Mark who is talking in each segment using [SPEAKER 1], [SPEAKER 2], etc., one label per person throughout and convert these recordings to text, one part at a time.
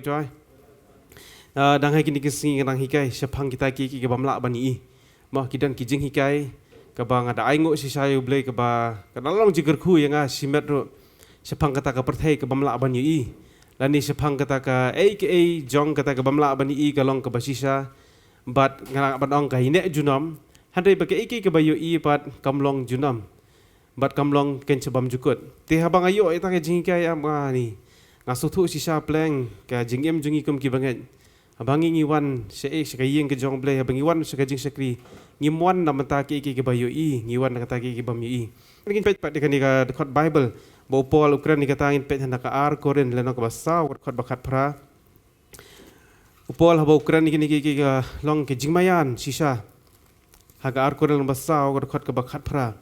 [SPEAKER 1] joy. Đang hay kini kising nang hikai sepang kita ki bamla bani mah kidan kijing hikai ka bang ada aingo si sayu blay ka ba kadalong jiger khu yang simet ro sepang kata ka perthai ka bamla bani lani sepang kata ka aka jong kata ka bamla bani kalong ka basisa bat ngara banong ka hine junam handai ba ka aka ka bayu bat kamlong junam bat kamlong ken sebam jukut te habang ayo eta ka jing hikai ni ngasutu sisa pleng ka jingem jungi kum ki banget abangi ngiwan sekayeng ke jong blay abangi wan sekajing sekri ngimwan na mataki ki bayo ngiwan na kataki ki bamyo ngin pet pat dekan ka khot bible bo pol ukran ni katangin pet handa ka ar koren leno ka basa khot bakat pra upol habo ukran ni ki ka long ke jingmayan sisa haga ar koren basa khot ka bakat pra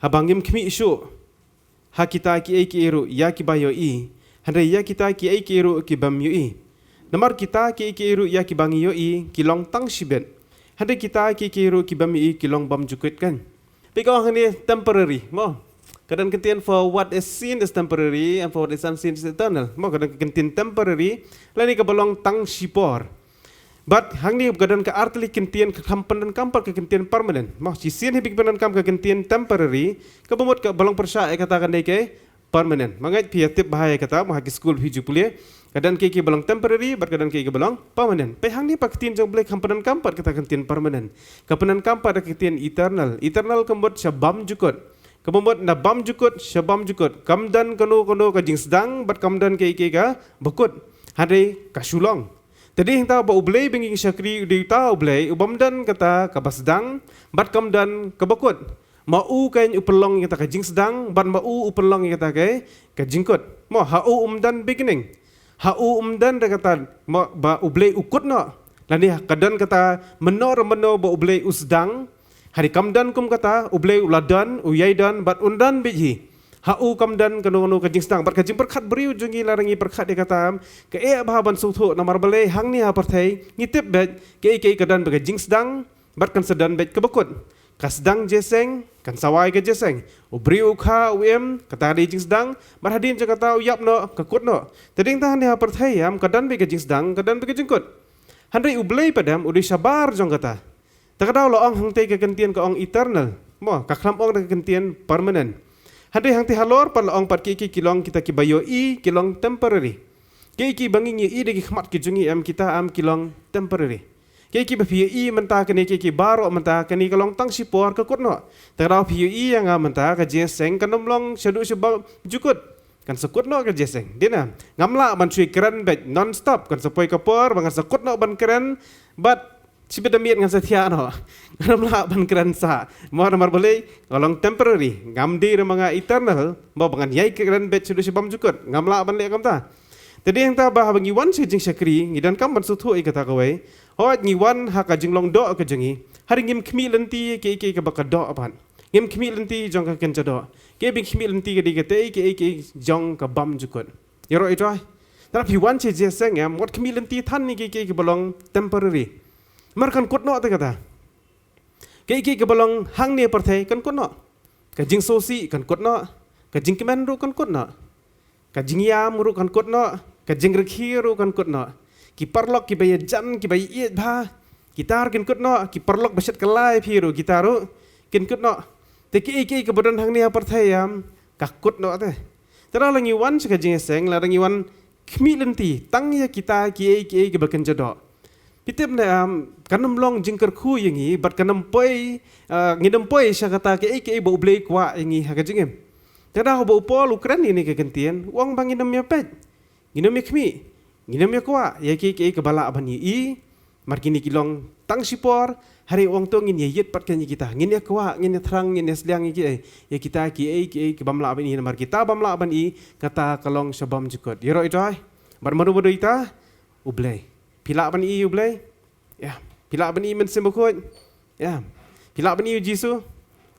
[SPEAKER 1] habangim khmi isu hakita ki eru ya ki bayo handa ya kita ki eru ki bamyo Namar kita ki iru ya ki bangi yoi kilong tang sibet. Hande kita ki iru ki bami kilong bam jukut kan. Because ini temporary, mo. Kadang kentian for what is seen is temporary and for what is unseen is eternal. Mo kadang kentian temporary, lani ka balong tang sipor. But hang ni kadang ka artli kentian ka kampan dan kampar ka kentian permanent. Mo si sien hibik penan kam ka kentian temporary, ka bamot ka balong persa katakan dai ke permanent. Mangai piatip bahaya kata mo hagi school hiju pulia. Kadang kiki belong temporary, kadang kiki belong permanent. Pehang ni paketin jong blek kampanan kampat kita kentian permanent. Kampanan kampat ketian eternal. Eternal kembot syabam jukut. Kembot na bam jukut syabam jukut. Kamdan kono kajing sedang bat kamdan kiki ka bekut. Hadai kasulong. Tadi hingta ba ublay binging syakri di ta ublay ubamdan kata kabasdang bat kamdan kabekut. Mau kain upelong kita kajing sedang bat mau upelong kita ke kajingkut. Mo hau umdan beginning. Hau umdan dah kata ba ublay ukut no. Lani kadan kata menor ba ublay usdang. Hari kamdan kum kata ublay uladan uyaidan bat undan biji. Hau kamdan kanu kajing sedang bat kajing perkat beri ujungi larangi perkat dia kata ke bahaban sutu namar balai hang ni apartai ngitip bet ke kadan kajing sedang bat kan sedan bet kebekut. Kasdang jeseng kan sawai ke jeseng ubri ukha uem kata di jing sedang marhadin je kata uyap no kekut no tading tahan dia perthayam kadan be ke jing sedang kadan be ke jingkut handai ublay padam udi sabar jong kata takadau lo ong hangte ke kentian ke ong eternal mo kaklam ong ke kentian permanent handai hangte halor pan ong pat ki kilong kita ki bayo kilong temporary ki banging de ki khmat ki jungi am kita am kilong temporary Kiki berpihai mentah kini kiki baru mentah kini kalong tang sipor kekut no. Terau pihai yang mentah kejeseng kenomlong seduk sebab jukut kan sekut no kejeseng. Dina ngamla ban cui keren bet non stop kan sepoi kapor bangan sekut no ban keren bat sibedamiat ngan setia no. Ngamla ban keren sa. Mau nomor boleh kalong temporary ngamdi remanga eternal mau bangan yai keren bet seduk sebab jukut ngamla ban lek kamta. Tadi yang tak bah bangi wan sejing syakri ngidan kam ban sutu kata kawai. Hot ngiwan ha ka jinglong do ka jengi. Hari ngim khmi lenti ke baka do apan. Ngim khmi lenti jong ka kenca do. Ke bing khmi lenti ke digate ke jong ka bam jukut. Yaro itu ai. Tapi wan se je seng am wat khmi lenti than ni ke balong temporary. Mar kan kut no ta kata. Ke balong hang ni perthai kan kut no. Ka jing sosi kan kut no. Ka jing kemen ru kan kut no. Ka jing yam ru kan kut no. Ka jing rekhi ru kan kut no. Ki parlok ki bayi jan ki bayi iet bah gitar kin kut no ki parlok baset kelai phiru gitaru kin kut no te ki kebedan hang ni aparthayam kakut no te tera langi wan seka jingseng la langi wan khmi lenti tang ya kita ki baken jodo pitip na kanam long jingker khu yangi bat kanam poi ngidam poi sakata ki bo blei kwa yangi ha jingem tera bo pol ukran ni ke kentian wang bangidam ya pet nginam khmi Nginem ya kuat, ya ki kebala abani markini kilong tang sipor hari wang tu ngin yet pat kan kita ngin ya kuat ngin ya terang ngin ya seliang ya kita ki bamla abani mar kita bamla abani kata kalong sabam jukut yero itu ai barmaru bodo ita ublay pila abani ublay ya pila abani men sembukut ya pila abani jisu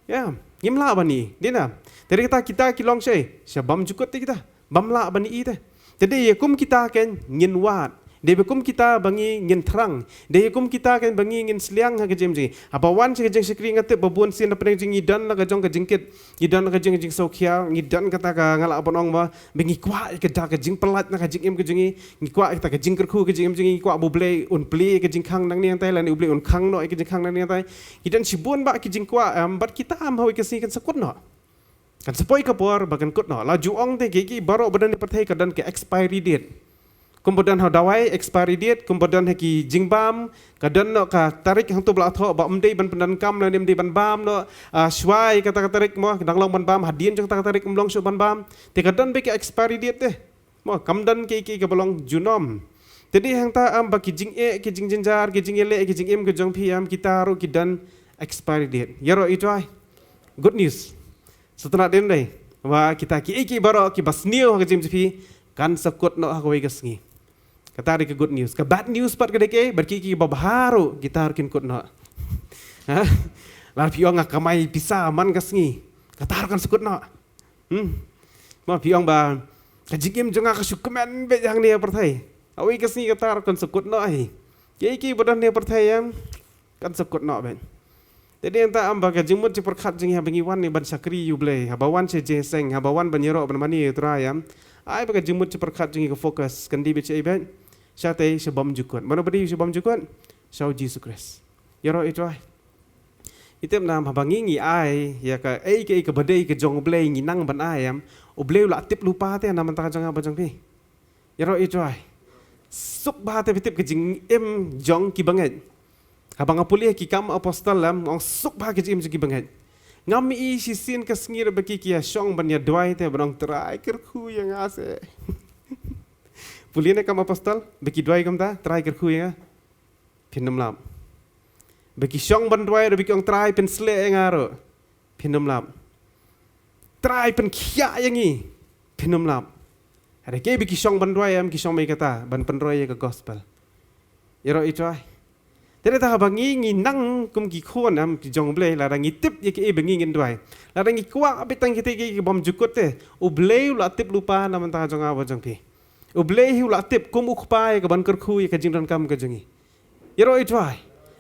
[SPEAKER 1] ya ngimla abani dina dari kita kilong sabam jukut kita bamla abani ite Jadi kum kita kan ngin wat Dia bekum kita bangi ngin terang. Dia hukum kita kan bangi ngin seliang ha kejim ji. Apa wan si kejing sekri ngate babun sin apa jing idan la kejong kejingkit. Idan la kejing jing sokia ngidan kata ka ngala abon ma bengi kwa ke da kejing pelat na kejing kejingi ngikwa kita kejing kerku kejing jing kwa buble un pli kejing khang nang ni antai lan uble un khang no kejing khang nang ni antai. Idan sibun ba kejing kwa bat kita hawi kesi kan sekut no. Kan sepoi kapor bagan kut no. La juong te kiki baro badan ni pertai kadan ke expiry date. Kemudian hau dawai expiry date, kemudian haki jingbam, kadang no ka tarik hang tu belah thok, ba umdei ban pendan kam la nim di ban bam no, shwai kata tarik mo, kadang long ban bam, hadien jang kata tarik umlong shu ban bam, te kadang be ke expiry date te, mo kamdan ke ke belong junom. Jadi hang ta baki jing ke jing jenjar, ke jing ele, ke jing ke jong piam kita ro kidan expiry date. Yaro itu ai. Good news. Setelah dem dai, wa kita ki baro ki basniu ke jim pi kan sekut no hakoi kesngi. Kata ada ke good news, ke bad news pat ke deke, berkiki babaharu kita harkin kut no. Lalu piong akamai pisah man kesngi, kata harkan sekut no. Ma piong ba, kajikim jonga kasukumen be yang dia pertai. Awi kesngi kata harkan sekut no ai. Kiki badan dia pertai yang kan sekut no ben. Jadi entah amba kajimut ci perkat jing habangi wan ni ban sakri yuble, habawan ce jeseng, habawan banyero ban mani trayam. Ai baga jimut ci perkat jing ke fokus kan di bece ben. Syate sebab jukut. Mana beri sebab jukut? Syau Jesus Christ. Yaro itu ai. Itu nam habangi ai ya ka ke badai ke jong blei nginang ban ayam. Oblei la tip lupa te nam ta jang ba jang pi. Yaro itu ai. Suk ba te tip ke jing em jong ki banget. Habang apuli ki kam apostol lam ong suk ba ke jing ki banget. Ngami i sisin ke sengir baki ki syong ban ya dwai te banong trai kerku yang ase. Puliane kam apostol, bagi dua kam ta, try kerku ya, pinam lam. Bagi syong bandwai, bagi orang try pen sle ngaro, pinam lam. Try pen kia yang ni, pinam lam. Ada ke bagi syong bandwai am ki syong mai kata, ban pendroy ke gospel. Yaro itu ai. Tidak tahu bangi nang kum ki kuan am ki jong blei, ladang itip ya ke bangi ngin dwai. Ladang ikwa abitang kita ki bom jukut te, ublei la tip lupa nam ta jong apa jong pi. Ublei hu la tip kum ukpai ke ban kerku ya ke jing dan kam ke jengi. Yaro itu ai.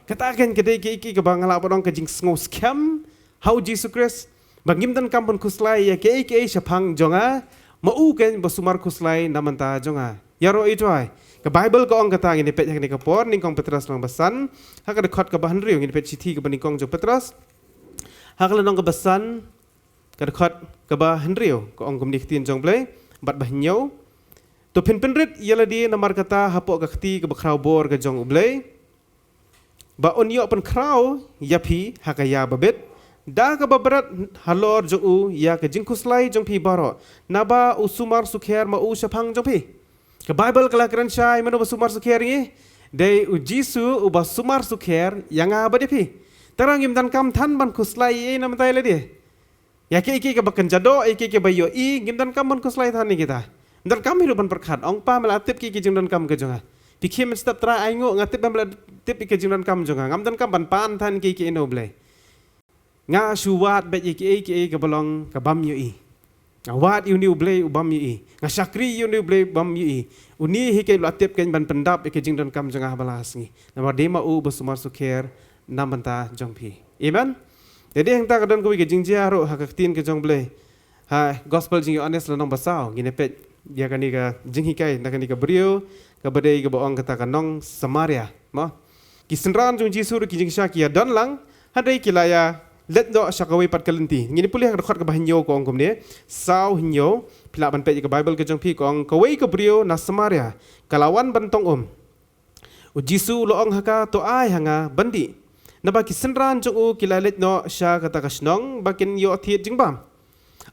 [SPEAKER 1] Katakan kedai ke bangala podong ke jing ngos scam how Jesus Christ bangim dan kam pun kuslai ya ke syapang jonga mau ken basumar kuslai namanta jonga. Yaro itu ai. Ke Bible ko ong kata ngini pet ni ke por ning kong Petrus lang basan ha ka dekat ke bahan riu ngini pet citi ke baning kong jo Petrus ha ka nong ke basan ke dekat ke bahan riu ko ong kum diktin jong blai bat bahnyau. To penrit ialah dia namar kata hapok ke keti ke bakrau bor ke jong ublei. Ba onyo pen krau yapi hakaya babet. Da ke baberat halor jong u ya ke jingkuslai jong pi baro. Naba usumar sukher ma u syapang jong pi. Ke Bible kelakaran syai mana basumar sukher ni. Dei u Jisu u basumar sukher yang apa dia pi. Terang imdan kam tan ban kuslai nam tai le dia. Ya ke bakan jado ke bayo i imdan kam ban kuslai tan ni kita. Dan kami hidupan perkat, ong pa melatip ki jing dan kam ke jonga. Pikir mesti tera aingo ngatip melatip ki jing dan kam jonga. Ngam dan kam ban pan tan ki ino blai. Nga suwat bet ki ke belong ke bam yu i. Ngawat uni blai ubam yu i. Nga syakri uni blai bam yu i. Uni hi ke melatip ke ban pendap ki jing dan kam jonga balas ni. Nama dema u basumar sukher nam banta jong pi. Amen. Jadi hang ta kadon ko ki jing jaro hakaktin ke jong blai. Ha gospel jing honest lanong basau ngine pet dia kan ika jinghikai nak kan ika beriu ke badai ke boong kata kanong Samaria ma kisenran jung Jisu ki jing syakia dan lang hadai kilaya let do syakawai pat kalenti ngini pulih rekhot ke bahanyo ko ongkom ne sau hinyo pila ban pe ke Bible ke jong pi ko ong kawai ke beriu na Samaria kalawan bantong u Jisu loong haka to ai hanga bandi naba kisenran jung u kilalet no sya kata kasnong bakin yo thiet jingbam.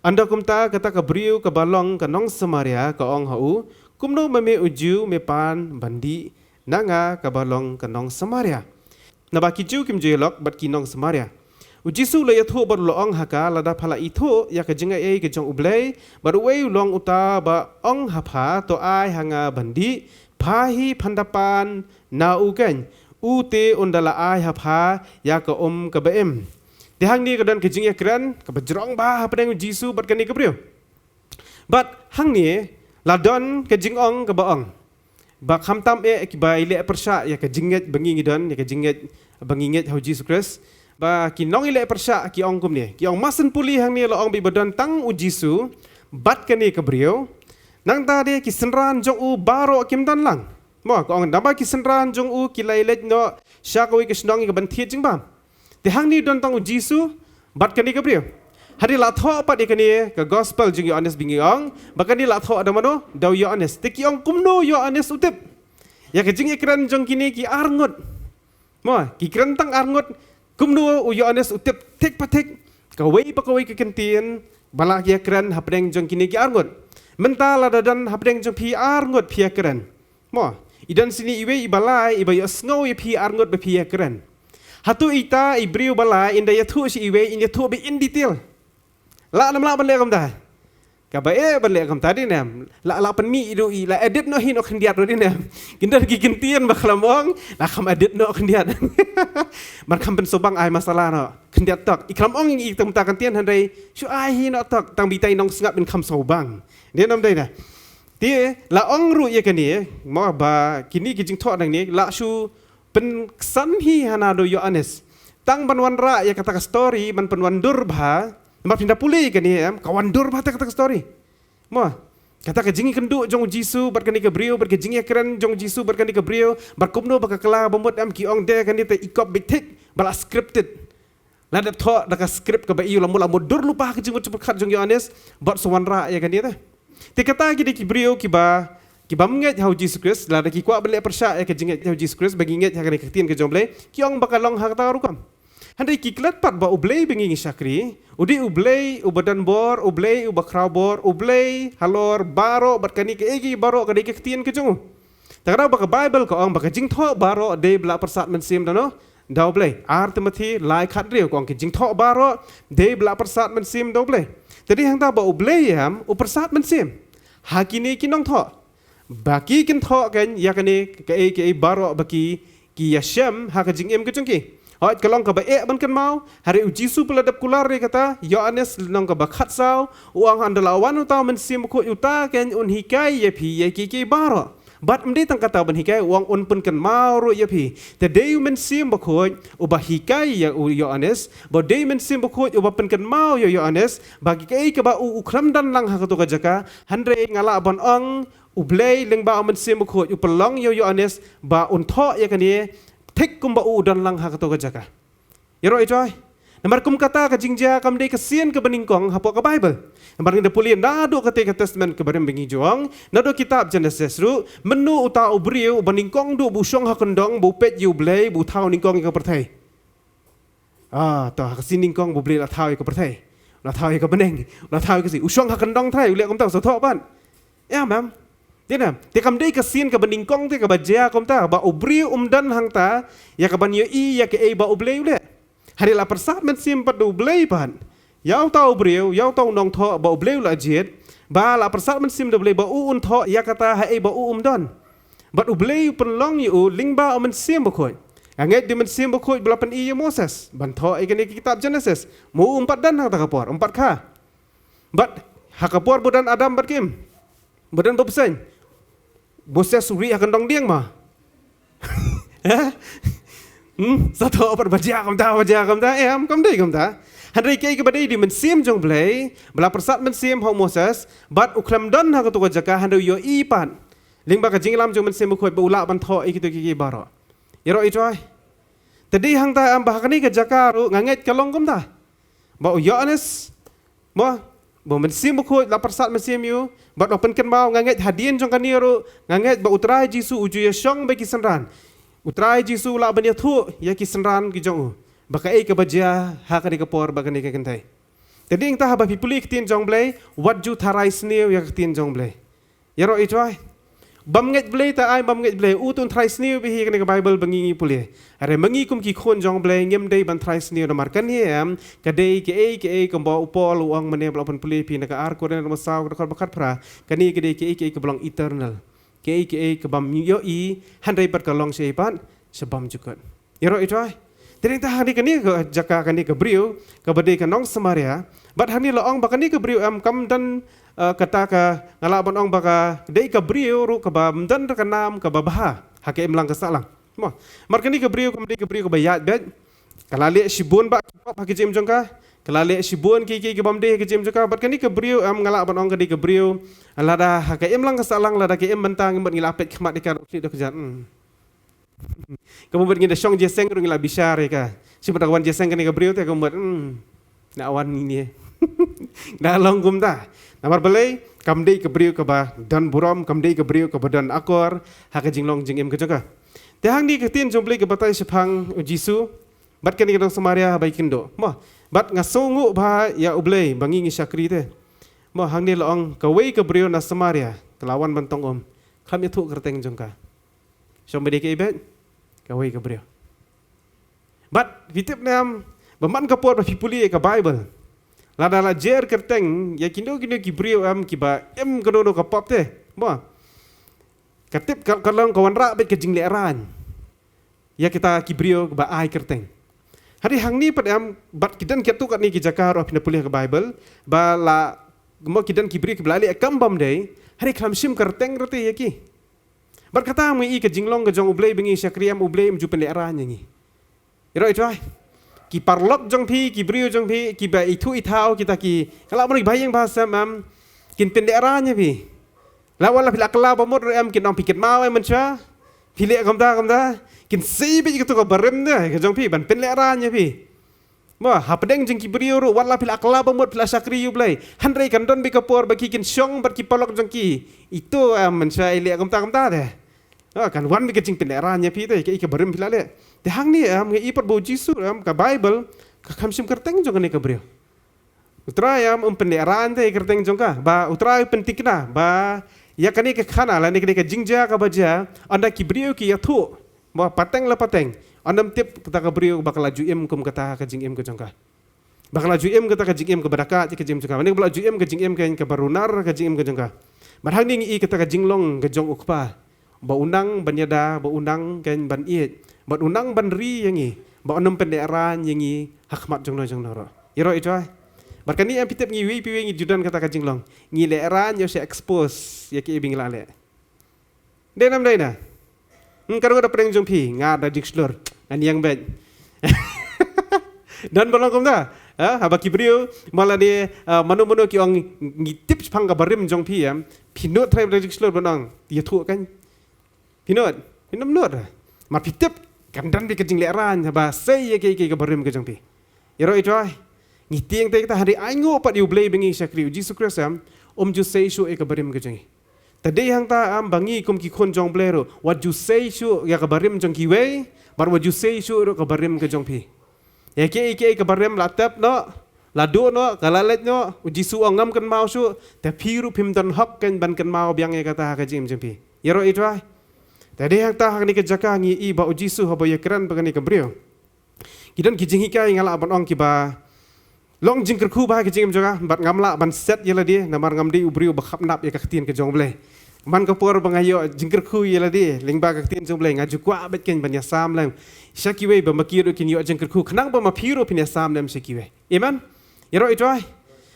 [SPEAKER 1] Anda kumta kata ke beriu ke balong ke nong Samaria ke ong hau kumno meme uju mepan bandi nanga ke balong ke nong Samaria. Nabaki ju kim jelok bat ki nong Samaria. Ujisu le yathu bar loong haka lada phala itu ya ke jenga ke jong ublei baru wei long uta ba ong hapha to ai hanga bandi pahi pandapan na uken ute undala ai hapha ya ke ke bem. Dihang ni kedan kejing ya keren kebejrong bah apa dengan Jisu bat kani kebriu. But hang ni ladon kejing ong ke baong. ba khamtam ki ba ile persya ya ka jinget bangi ngidon ya ka jinget banginget hau Jesus Christ ba ki nong ile persya ki ong kum ni ki ong masen puli hang ni lo ong bi badon tang u Jisu bat ka ni ka brio nang ta de ki senran jong u baro kim dan lang mo ko ong daba ki senran jong u ki lailet no sya ko ki snong ki ban thiet jing ba te hang ni don tang u Jisu bat ka ni ka brio hari la tho pa de ka ni ka gospel jing yo honest bingi ong ba ka ni la tho da mano daw yo honest te ki ong kum no yo honest utip ya ka jing ikran jong kini ki arngot mo ki krantang arngot kumno u yo honest utip tek patek ka wei ka kentien bala ki kran hapdeng jong kini ki arngot mental ada dan hapdeng jong pi arngot pi kran mo idan sini iwe ibalai ibayo sngo i pi arngot be pi kran hatu ita ibriu balai inda ya thu si iwe inda thu be in detail la nam la ban le kam ta ka ba ban le kam ta di nem la pan mi idu i la edit no hin no khendiat ro di nem kinda ki kentien ba klamong la kam edit no khendiat man kam pen sobang ai masalah no khendiat tok i klamong i tum ta kentien han dai shu ai hi no tok tang bi tai nong sngap ben kam sobang ne nam dai na ti la ong ru ye kan ni mo ba kini ki jing tho dang ni la shu pen san hi hana do yo honest tang ban wan ra ya kata story man pen wan dur ba ma pindah puli kan ni kawan dur ba kata story mo kata ka jingi kendu jong Jisu bar kan ni ka brio bar ka jingi keren jong Jisu bar kan ni ka brio bar kumno ba ka kala bomot ki ong de kan ni te ikop big tik bala scripted la da tho da ka script ka ba iu la mula dur lupa ka jing ucap khat jong yo honest bar sawan ra ya kan ni te kata ki de ki brio ki ba menget hau Jesus Christ la da ki kwa bele persya ya ka jinget hau Jesus Christ bagi nget ha kan ka tien ka jong ble ki ong ba ka long ha ta rukam handai ki klat pat ba ublei bengi syakri udi ublei ubadan bor ublei ubakrau bor ublei halor baro batkani ke egi baro ka de ke tien ke jong takra ba ka Bible ko ong ba ka jing tho baro de bla persat men sim dano daw blei Timothy lai khat rio ko ong ke jing tho baro de bla persat men sim daw blei tadi hang ta ba ublei yam u persat men sim hakini kinong tho baki kin tho kan yakani ke egi baro baki ki yasham ha ka jing em ke jong ki Hoit kalong ka ba ban kan mau hari u Jisu peladap kular re kata Yohanes nong ka ba khat sao uang andala wan utau men sim ko uta ken un hikai ye pi ye ki baro bat mdi tang kata ban hikai uang un pun kan mau ro ye pi te de men sim ba ko u ba hikai ya u Yohanes ba de men sim ba ko u ba pun kan mau yo Yohanes bagi kai ka ba u kram dan lang ha ka to ka jaka handre ngala ban ong u blei leng ba men sim ba ko u pelong yo Yohanes ba un tho ye kan ye tek kum ba u dan lang ha ka to ka jaka yero itoy namar kum kata ka jingja kam de ka sien ka beningkong hapo ka Bible namar nda pulien nado ka te ka testament ka barem bengi juang nado kitab Genesis ru menu uta ubriu beningkong du bu syong ha kendong bu pet yu blei bu thau ningkong ka perthai to ka sin ningkong bu blei la thau ka perthai la thau ka beneng la thau ka si u syong ha kendong thai u le kom ta so tho ban ya mam Dia nam, te kam dei ka sien ka beningkong te ka bajia kom ta ba ubri dan hang ta ya ka ban yo i ya ke e ba ublei ule. Hari la persat men sim pat ublei pan. Yau tau ubriu, yau tau nong tho ba ublei la jet. Ba la persat men sim ublei ba u un tho ya kata ha e ba u don. Bat ublei pen long yu ling ba men sim ba khoi. Anget di men sim ba khoi bela pen i Moses. Ban tho e kene kitab Genesis. Mu umpat dan hang ta kapor, umpat kha. Bat ha kapor budan Adam bat kim. Budan bopsen. Bosnya suri akan dong diang mah. Satu apa baca kam ta kam dei kam ta. Handai kai ke badai di men sim jong blei, bela persat men sim ho Moses, bat uklam don ha ka to jaka handai yo i pan. Ling ba ka jinglam jong men sim khoi ba ula ban tho iki to ki baro. Yero itoi. Tadi hang ta am bah kani ka jaka ru nganget kalong kam ta. Ba Yohanes mo men sim khoi la persat men sim yu bat open kan mau nganget hadien jong kaniru nganget ba utrai Jisu uju ya syong ba kisanran utrai Jisu la ban ya thu ya kisanran ki jong ba ka e ka bajia ha ka ni ka por ba ka ni ka kentai tadi ing ta ha ba pipuli kitin jong blai wat ju tharai snew ya kitin jong blai yaro itwai bam nget blai ta ai bam nget blai utun tharai snew bi hi ka ni ka Bible bangi puli are mangi kum ki khon jong blai ngem dei ban tharai snew na mar kan hiam ka dei ke e ka ba upol uang mane bla pan puli pi na ka ar ko na masaw ka bakat pra kani ke dei ke e ka belong eternal ke ka bam yo i handai pat ka long sei pan sebam jukut yaro itwai tering ta hani kani ka jaka kani ka brio ka badai ka nong Samaria bat hani la ong ba kani ka brio am kam dan kata ka ngala ban ong baka dei ka brio ru ka ba mdan ka nam ka babaha hake imlang ka salang mo markani ka brio ka brio ka bayat bet kalale sibun ba hake jem jongka kalale sibun ki bamde ke jem jongka markani ka brio am ngala ban ong ka dei ka brio alada hake imlang ka salang lada ke im bantang imbat ngilapet khmat dikar ukli do kejan kamu bergin song jeseng ru ngila bisyare ka si padawan jeseng ka ni ka brio te kamu na awan ini na longgum ta namar balai kamdei ke brio ke ba dan buram kamdei ke brio ke badan akor haka jinglong jingim ke jaka te hang ni ke tin jomblei ke batai sepang jisu bat kan ni kedong samaria baikin do mo bat ngasongu ba ya ublei bangi ngi syakri te mo hang ni loong ke wei ke brio na samaria kelawan bantong kami tu kerteng jongka sombede ke ibet ke wei ke brio bat vitip nam baman kapor ba pipuli ke bible lada la jer kerteng ya kindo ki brio am ki ba em kono ka pop te mo katip kalong kawan ra bet ke jing leran ya kita ki brio ba ai kerteng hari hang ni pad am bat kidan ketu kat ni ki jakar of pulih ke bible ba la mo kidan ki brio ki blali kambam dei hari khamsim kerteng rote ya ki bar kata mi ke jinglong ke jong ublei bengi syakriam ublei mju penleran ngi iro itu ai ki parlok jong pi ki brio jong pi ki ba itu itau kita ki kalau mau bayang bahasa mam kin penderanya pi lawala pila kala pamot em kin ong pikit mau em mencha pilek kamda kin si bi gitu ka barem ne ke jong pi ban penderanya pi ma hapdeng jeng ki brio ru wala pila kala pamot pila sakri yu blai handrai kan don bi kapor bagi kin syong bar ki palok jong ki itu em mencha ile kamda de kan wan bi ke jing penderanya pi te ke barem pila le te hang ni am ngi ipat bo jisu am ka bible ka khamsim kerteng jong ne ka brio utrai am penderan te kerteng jong ka ba utrai pentikna ba ya kani ke khana la ne ke jingja ka baja anda ki brio ki ya thu ba pateng la pateng andam tip kata ka brio bakal laju im kum kata ka jing im ka jong ka bakal laju im kata ka jing im ka barakat ka jing jong ka ne bakal laju im ka jing im ka barunar ka jing im ka jong ka mar hang ni ngi kata ka jinglong ka jong ukpa ba unang banyada ba unang kan ban iet bat unang banri yangi ba onam penderan yangi hakmat jongno ro iro itu ai barkani am pitep ngi wi piwi ngi judan kata ka jinglong ngi leran yo se expose ya ki bing lale denam daina karo da preng jongpi nga da dikslor an yang bet dan bolong kom da haba kibrio mala de manu ki ong ngi tips phang ka barim jongpi am pinot thai da dikslor bonang dia thu kan pinot not ma pitep kandan bi kejing leran ba sei ye ke barim ke jongpi iro itu ai ngitieng te kita hari aingo pat yu blei bengi syakri Jesus Krisam ju sei shu e ke barim ke jongi tade hang ta am bangi kum ki khon jong blero what you say shu ya ke barim jong ki wei bar what you say shu ro ke barim ke jongpi ya ke barim latap no ladu no kalalet no jisu ongam kan mau shu te piru pim don hok kan ban kan mau biang ye kata ka jim jongpi iro itu ai tadi yang tah ni kejaka ngi i ba ujisu haba ya keran bagani kebrio kidan kijing hikai ngala ban ong ki ba long jing kerku ba kijing jaga bat ngamla ban set yela dia namar ngamdi ubrio ba khapnap ya kaktin ke jong ble man kapor bangayo jing kerku yela dia lingba kaktin jong ble ngaju kwa bet ken ban ya sam lang shakiwe ba makiro kin yo jing kerku khnang ba mapiro pin ya sam nem shakiwe iman yero itu ai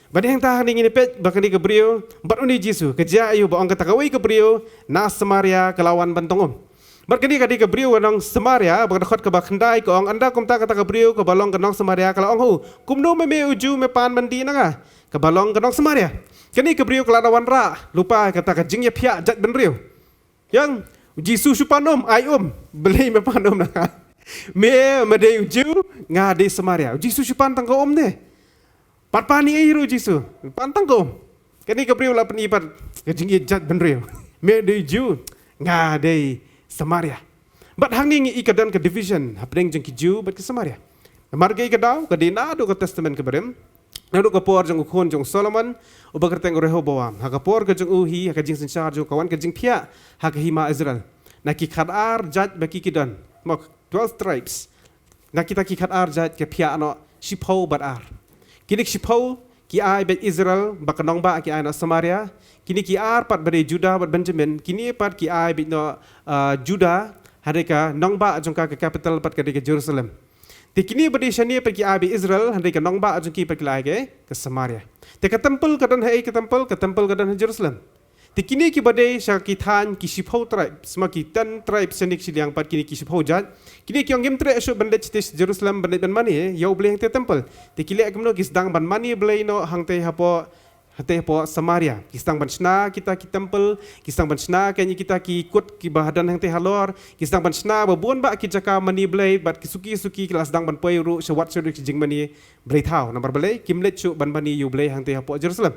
[SPEAKER 1] bani yang tah ni ngini pet bakani ke brio bat uni jisu keja ayu ba ong katakawai ke brio na samaria kelawan bantongom bakani kadi ke brio wanong samaria bakadakot ke bakhandai ko ong anda kumta kata ke brio ke balong kenong samaria kalau ong hu kumno me uju me pan mandi nanga ke balong kenong samaria kani ke brio keladawan ra lupa kata ke jingya pia jat ben rio yang jisu supanom ai beli me panom nanga me de uju ngade samaria jisu supan tang ko ne Patpani airu jisu, pantang ko. Kani kapriu la penipat, kejing jat benriu. Me de ju, nga de Samaria. Bat hang ni ikadan ke division, hapdeng jeng ki ju bat ke Samaria. Marga ikadaw, kadina do ke testament ke berem. Nado ke por jeng ukon jeng Solomon, ubakerteng Rehoboam. Hakapor ke jeng uhi, hakajing sensar jeng kawan ke jeng pia, hakahima Israel. Naki khadar jat baki kidan, mok 12 tribes. Nakita ki khadar jat ke pia no shipho bat ar. Kini shipau ki ai bet Israel bakanong ba ki ai na Samaria kini ki ar pat bade Judah bat Benjamin kini pat ki ai bet no Judah harika nong ba jongka ke capital pat ke Jerusalem Tikini badi shani pergi abi Israel handai ke nong ba ajunki pergi lagi ke Samaria. Te ke temple kadan hai ke temple kadan Jerusalem. Tikini ki badi syakitan ki sipau tribe semaki 10 tribe senik siliang pat kini ki sipau jat. Kini ki ongem tre esok bandet citis Jerusalem bandet ban mani yau boleh hang te temple. Tikili agemno ki sedang ban mani boleh no hang te hapo hate po Samaria. Kisang bansna kita ki temple, kisang bansna kanya kita ki ikut ki bahadan hang te halor, kisang bansna babun ba ki jaka mani blay bat kisuki kelas dang ban poi ru sewat sedu ki jing mani blay thau number blay kimlet chu ban mani yu blay hang te hapo Jerusalem.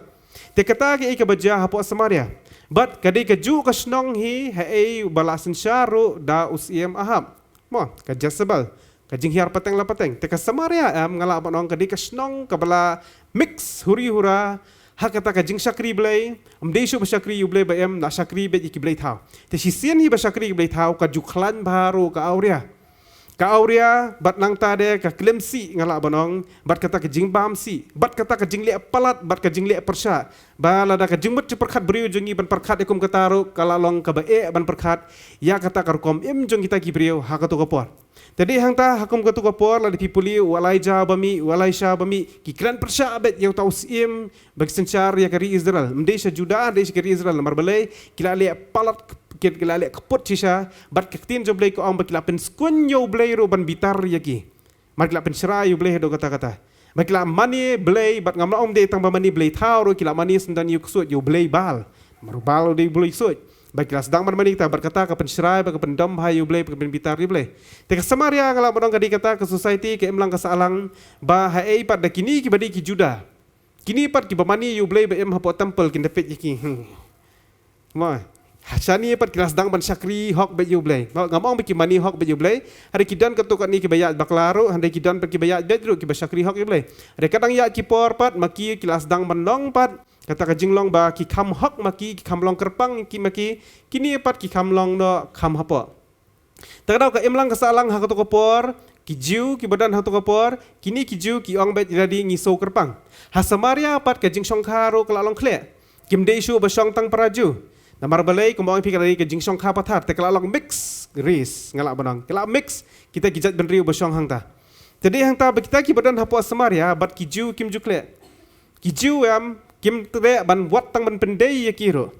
[SPEAKER 1] Te kata ki ka baja hapo Samaria. Bat kadai ka ju ka snong hi hai balasan syaru da usiem Ahab. Mo ka Jezebel ka jing hiar pateng la pateng. Te ka Samaria am ngala banong kadai ka snong ka bala mix huri hura hak kata ka jing syakri blay amdesho ba syakri yu blay ba em na syakri be ki blay thau te sisian hi ba syakri blay thau ka juklan baru ka auria bat nang tade ka klemsi ngala banong bat kata ka jing bamsi bat kata ka jing le palat bat ka jing le persha ba lada ka jing mut perkhat briu jungi ban perkhat ekum kataru kala long ka ba ban perkhat ya kata ka kom em jong kita ki briu ha ka to kopor. Jadi hangta hakum katu kapor la dipipuli walai jabami walai syabami ki kran persabet yang tausim bagi sencar ya kari Israel mdesha Juda desha kari Israel marbalai kila le palat kila le kapot sisa bat kaktin jo blai ko ang bakila pen skun yo blai ro ban bitar yaki mar kila pen serai yo blai do kata-kata bakila mani blai bat ngamla om de tang ba mani blai thau ro kila mani sendan yo ksut yo blai bal marubal de blai sut. Baiklah sedang bermani kita berkata ke penserai ke pendom hayu blay ke penbitar blay. Teka Samaria kalau orang kadi kata ke society ke emlang ke salang ba hai pat da kini ki badi ki Juda. Kini pat ki bamani yu blay ba em hapo temple kin dapet yaki. Ma hasani pat kilas sedang ban syakri hok be yu blay. Ngamong be ki mani hok be yu blay. Hari kidan ketukat ni ki bayat baklaro handai kidan per ki bayat bedru ki ba syakri hok yu blay. Hari kadang ya ki por pat maki kilas sedang menong pat kata ka jinglong ba ki kham hok maki ki kham long kerpang ki maki kini pat ki kham long no kham hapo takdau ka emlang ka salang ha to kopor ki jiu ki badan ha to kopor kini ki jiu ki ong bet radi ngiso kerpang ha Samaria pat ka jing songkha ro kala long khle kim de shu ba song tang paraju namar balai ko mo pi ka ka jing songkha pathar te kala long mix ris ngala banang kala mix kita kijat ben riu ba song hang ta jadi hang ta ba kita ki badan hapo Samaria bat ki jiu kim ju khle ki jiu am kim tere ban buat tang ban pendai ya kiro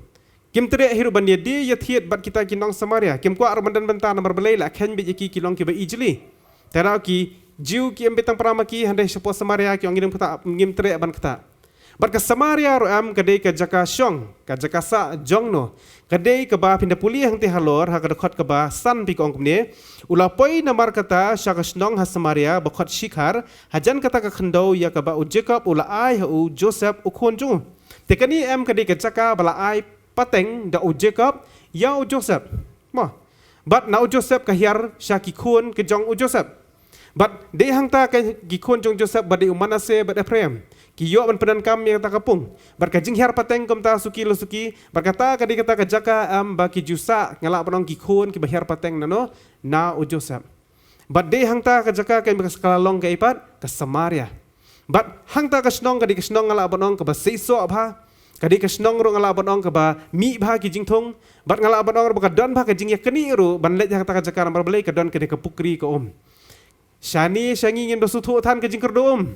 [SPEAKER 1] kim tere hiru ban yedi ya thiet bat kita kinong Samaria kim kwa arban dan benta nomor belai la khen bi ki kilong ki ba ijli tera ki jiu ki ambetang parama ki handai sepo Samaria ki ongin kata ngim tere ban kata bat ka Samaria ro am kadai ka jaka syong ka jaka sa jongno kadai ka ba pinda puli hang te halor ha ka khot ka ba san pi kong kumne ulapoi namar kata syakasnong ha Samaria ba khot shikhar hajan kata ka khandau ya ka ba u Jacob ula ai ha u Joseph u khonju tekani am kadai ka jaka bala ai pateng da u Jacob ya u Joseph ma bat na u Joseph ka hiar syaki khon ke jong u Joseph bat de hang ta ka gi khon jong Joseph ba de u Manase ba Ephraim ki yo ban pedan kam yang tak kapung berkajing hiar pateng kom ta suki lo suki berkata kadi kata ka jaka am ba ki jusa ngala panong ki khon ki hiar pateng nano na u Joseph bat de hang ta ka jaka ka skala long ka ipat ka Samaria bat hang ta ka snong kadi ka snong ngala panong ka ba seiso abha kadi ka snong ro ngala panong ka ba mi bha ki jingthong bat ngala panong ro ka don bha ka jing ya keni ro ban let hang ta ka jaka ram balai ka don kadi ka pukri ka shani shangi ngin do suthu than ka jing kerdom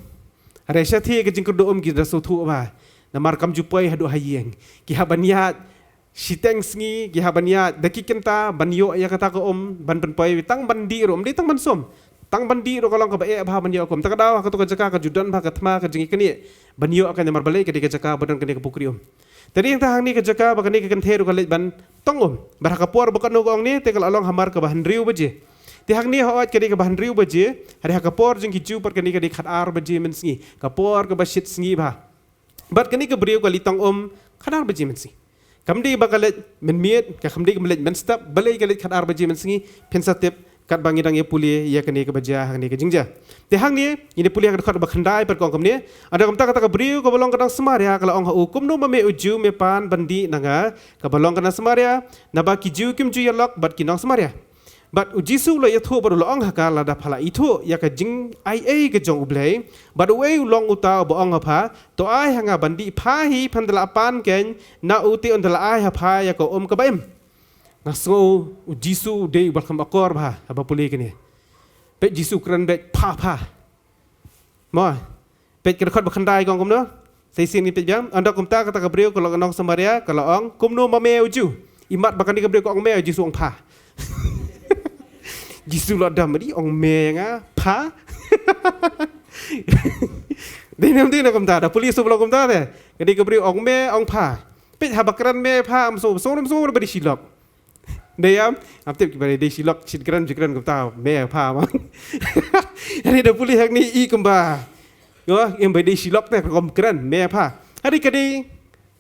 [SPEAKER 1] Resha thi ke jing kerdoom ki rasu thu ba namar kam jupai hadu hayeng ki habaniat siteng sngi ki habaniat daki kenta banyo ya kata ko ban penpai tang bandi rom di tang bansom tang bandi ro kalong ka ba e ba banyo kom takadaw ka to ka jaka ka judan ba ka thma ka jingi kani banyo akan namar balai ka di ka jaka badan kani ka pukri tadi yang tahang ni ka jaka ba kani ka kantheru ka let ban tong baraka por ba kanu gong ni te kal along hamar ka ban riu baje Tihang ni hawat kadi ke bahan riu baje, hari kapor jeng kicu per kadi kadi khatar baje mensi, kapor ke basit sengi bah. Bat kani ke beriu kali tong khatar baje mensi. Kamdi bakalet menmiet, ka kamdi kemelet menstap, balai kalet khatar baje mensi, pensatip kat bangi dang ye puli ya kani ke baja hang ni ke jingja. Tihang ni ini puli ka khat bakhandai per kong kamni, ada kamta kata ke beriu ke balong kadang Samaria kalau ong hukum no mame uju me pan bandi nanga ke balong kadang Samaria, nabaki ju kim ju yalok bat kinong Samaria. But ujisu lo yatho baru lo ong haka lada phala itu ya ka jing ai ke jong ublei but we long uta bo ong apa to ai hanga bandi phahi phandala pan ken na uti ondala ai hapa ya ko ka baim naso ujisu de balkham akor ba apa puli kini เป็ดยิสุกรันเป็ดผ้ามาเป็ดกระคดบักขันได้กองกุมเนาะใส่เสียงนี่เป็ดยังอันดอกกุมตากระตากระเบรียวกลองน้องสมาเรียกลองกุมโนมาเมลจูอิมัดบักกันนี่กระเบรียวกองเมลยิสุองผ้ายิสุลอดดำมาดิองเมงะผ้าเดี๋ยวนี้นะกุมตาแต่ polis sebelumกุมตาdeh jadi keberi ong me ong pa pet habakran me pa am so beri silok dia am tip kibari di silok sidkran jikran kum ta me pa ma hari dah polis hak ni I kemba yo em beri di silok teh kom kran me pa hari kadi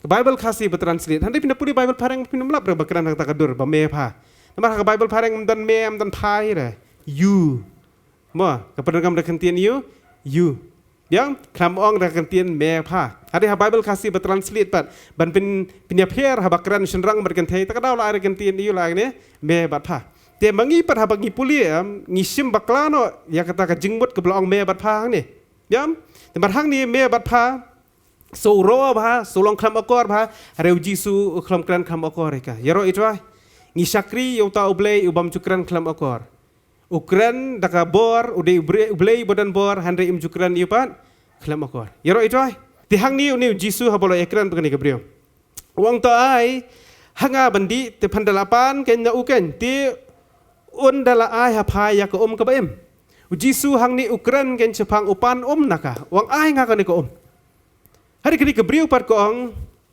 [SPEAKER 1] Bible kasih bertranslate hari pindah polis Bible parang pindah melap bakran hak takadur ba me pa namar hak Bible parang dan me am dan pa ira you mo kependeram dekentian you yangคำอ้องรักเตียนแม่ผ้าhari Bible kasih bertranslate ban penyapiar habakran senrang berganti tak ada lah bergantian itu lagi ni me batผ้าแต่บางทีปัดhabak ngipuli ngisim baklano ya kata kejingbut ke belakang me batผ้านี่ยังแต่บัดhang ni me batผ้าสู้รอผ้าสู้ลองคำอกอร์ผ้าhari Jisuคำกรันคำอกอร์เองya ro itu ngisakri yang tahu belai ubam cukranคำอกอร์Ukran daka bor udah ublei badan bor handai imjukran iupat kelam akor. Yaro itu ay. Tihang ni uni Jisu habolo ekran begini kebriu. Uang to ay hanga bandi te pandalapan kenya uken ti undala ay hapai ya ke ke baim. Jisu hang ni ukran ken cepang upan naka. Uang ay ngaka ni ke Hari kini kebriu pat ko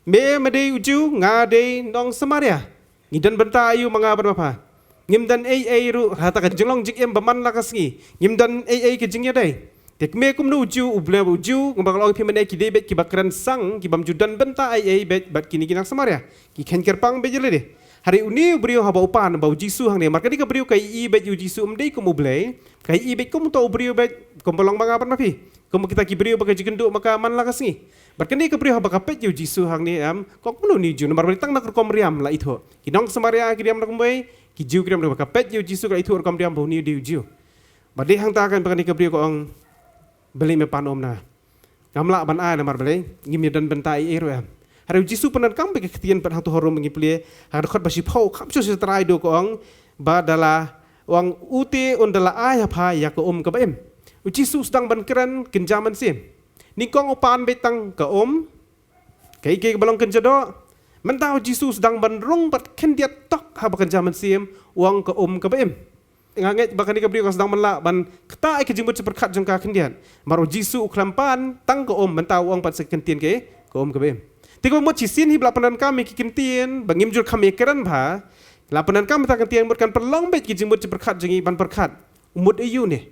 [SPEAKER 1] me madei uju ngadei nong Samaria. Ngidan benta ayu mangaban apa? Ngimdan ai ru hata ka jenglong jik em baman lakas ngi ngimdan ai ke jingya dai tek me kum nu uju uble uju ngabak pi mane ki debet ki bakran sang ki bam judan benta ai bet bat kini kinak Samaria ki ken kerpang be jele de hari uni brio haba upan bau Jisu hang ne marka di ka brio kai I bet yu Jisu umdei kum uble kai I bet kum to brio bet kum bolong mangapan mapi kum kita ki brio baka jigendu maka man lakas ngi marka di ka brio haba kapet yu Jisu hang ne kok nu ni ju nomor balitang nak kom riam la itu kinong Samaria ki riam nak kumbai Kijiu kiram mereka pet yu Jisu kalau itu orang diam bau ni diu jiu. Badai hang tak akan berani kebriu ko ang beli me panom na. Ngamla ban ai na mar beli ngim dan bentai ero am. Hari Jisu penan kam bagi ketian pen hang tu horum ngipli har khot basi phau kham chu setrai do ko ang ba dala wang ute undala ai apa ya ko ke baem. Jisu sedang ban keran kenjaman sim. Ni kong upan betang ke kai ke balong kenjado. Mentau Jisu sedang bandrung bat kendiat tok habakan zaman sim uang ke ke baem. Nganget bahkan ni kebriu sedang menlak ban ketai ke jimbut seperkat jengka kendian. Maru Jisu uklampan tang ke mentau uang pat sekentian ke ke baem. Tiga mot cisin hi belapanan kami ki kentian bangim jur kami keran ba. Lapanan kami tak kentian mutkan perlong bet ki jimbut seperkat jengi ban perkat. Umut ayu ni.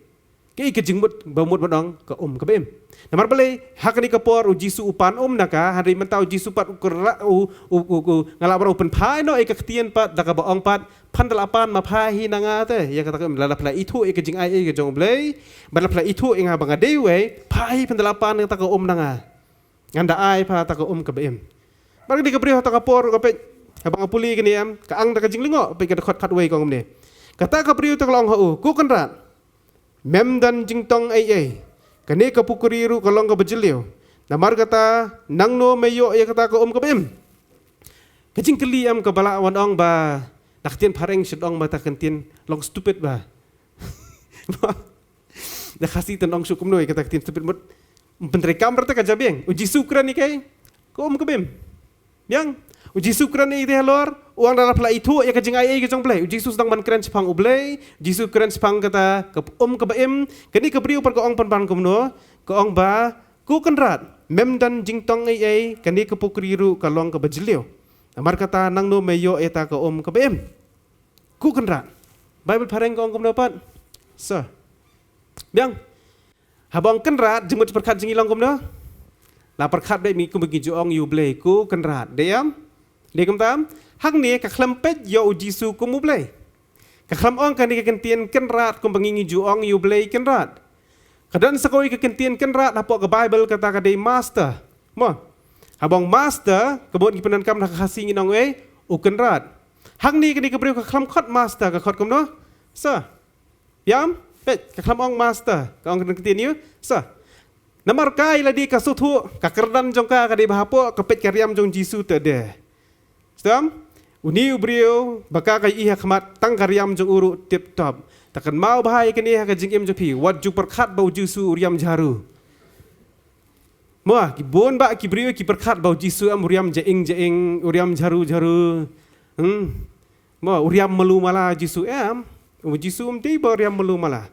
[SPEAKER 1] Ke jimbut bamut badong ke ke baem. Namar balai hak ni kapor Jisu upan naka hari mentau Jisu pat ngalap open pai no ketian pat daka baong pat pandalapan mapai nanga te ya kata lala pla itu jing ai ke jong blai bala pla itu inga banga dewe pai pandalapan ta ka nanga nganda ai pa ta ka ke bem bagi di kapri ta kapor kapet abang puli kini am ka ang daka jing lingo pe ka khot khat wei kong ne kata kapri ta long ho ku kan rat mem dan jing tong ai kani kapukuriru kalong ka bajilio namar kata nangno meyo ya kata ko ke bem kajing keli am ka bala wan ong ba naktian pareng sedong ba ta kentien long stupid ba da khasi tan ong sukum noi kata kentien stupid mut pentri kamar ta ka jabeng uji sukran ni kai ko ke bem yang uji sukran ni de lor uang dalam pla itu ya kajing ai ke jong play uji sus dang ban kren sepang ublay Jisu kren sepang kata ke ke baem kani ke priu per ko ong pan kumno ko ong ba ku kenrat mem dan jingtong ai kani ke pukriru kalong ke bajilio amar kata nang no meyo eta ke ke baem ku kenrat Bible pareng ko ong kumno pat so biang habang kenrat jemut perkat jingi long kumno la perkat be mi ku bagi jo ong ublay ku kenrat deyam Lekam tam, hang ni kaklam pet yo Jisu kumu blay. Kaklam ong kan ni kekentian kenrat kum bangingi juong yu blay kenrat. Kadan sakoi kekentian kenrat hapo ke Bible kata kadai master. Mo, habang master kebun kipenan kam nak kasingin ong u kenrat. Hang ni kan ni kebriu kaklam kot master ka kot kum no. Sa, yam pet kaklam ong master ka ong kekentian yu sa. Namar kai ladi kasutu kakerdan jongka kadai bahapo kepet karyam jong Jisu tede. Sedam, uni ubrio baka kai iha khamat tang karyam jong uru tip top. takkan mau bahaya kini haka jingim jopi wat juk perkat bau jisu uriam jaru Moa ki bon ba ki brio ki perkat bau jisu am uriam jaing uriam jaru Moa uriam melu mala jisu am jisu ti bau uriam melu mala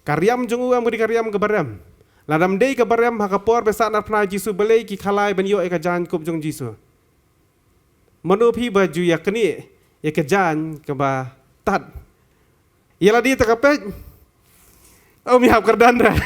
[SPEAKER 1] karyam jongu am di karyam kebaram ladam dei kebaram haka por besat na pna jisu belai ki khalai banyo e ka jan kup jong jisu manu pi baju ya kini ya ke jan ke ba tat ialah dia terkapet mihap kerdandra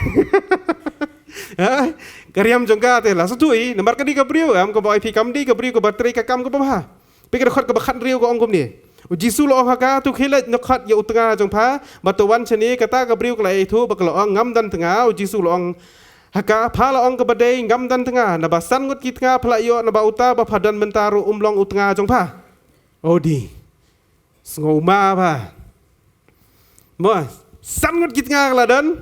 [SPEAKER 1] karyam jongka te la setui nomor kadi ka brio am ko boy pi kam di ka brio ko bateri ka kam ko ba pi ka khot ka bakhat rio ko ongkom ni jisu lo haka tu khilet nokhat ya utanga jongpha batuan chani kata ka brio ko lai thu ba ko ong ngam dan tanga jisu lo ong haka phala ong ka badai ngam dan tanga na ba san ngot ki tanga phla yo na ba uta ba phadan mentaru umlong utanga jongpha odi Ngoma ba Mo sangut git nga ladan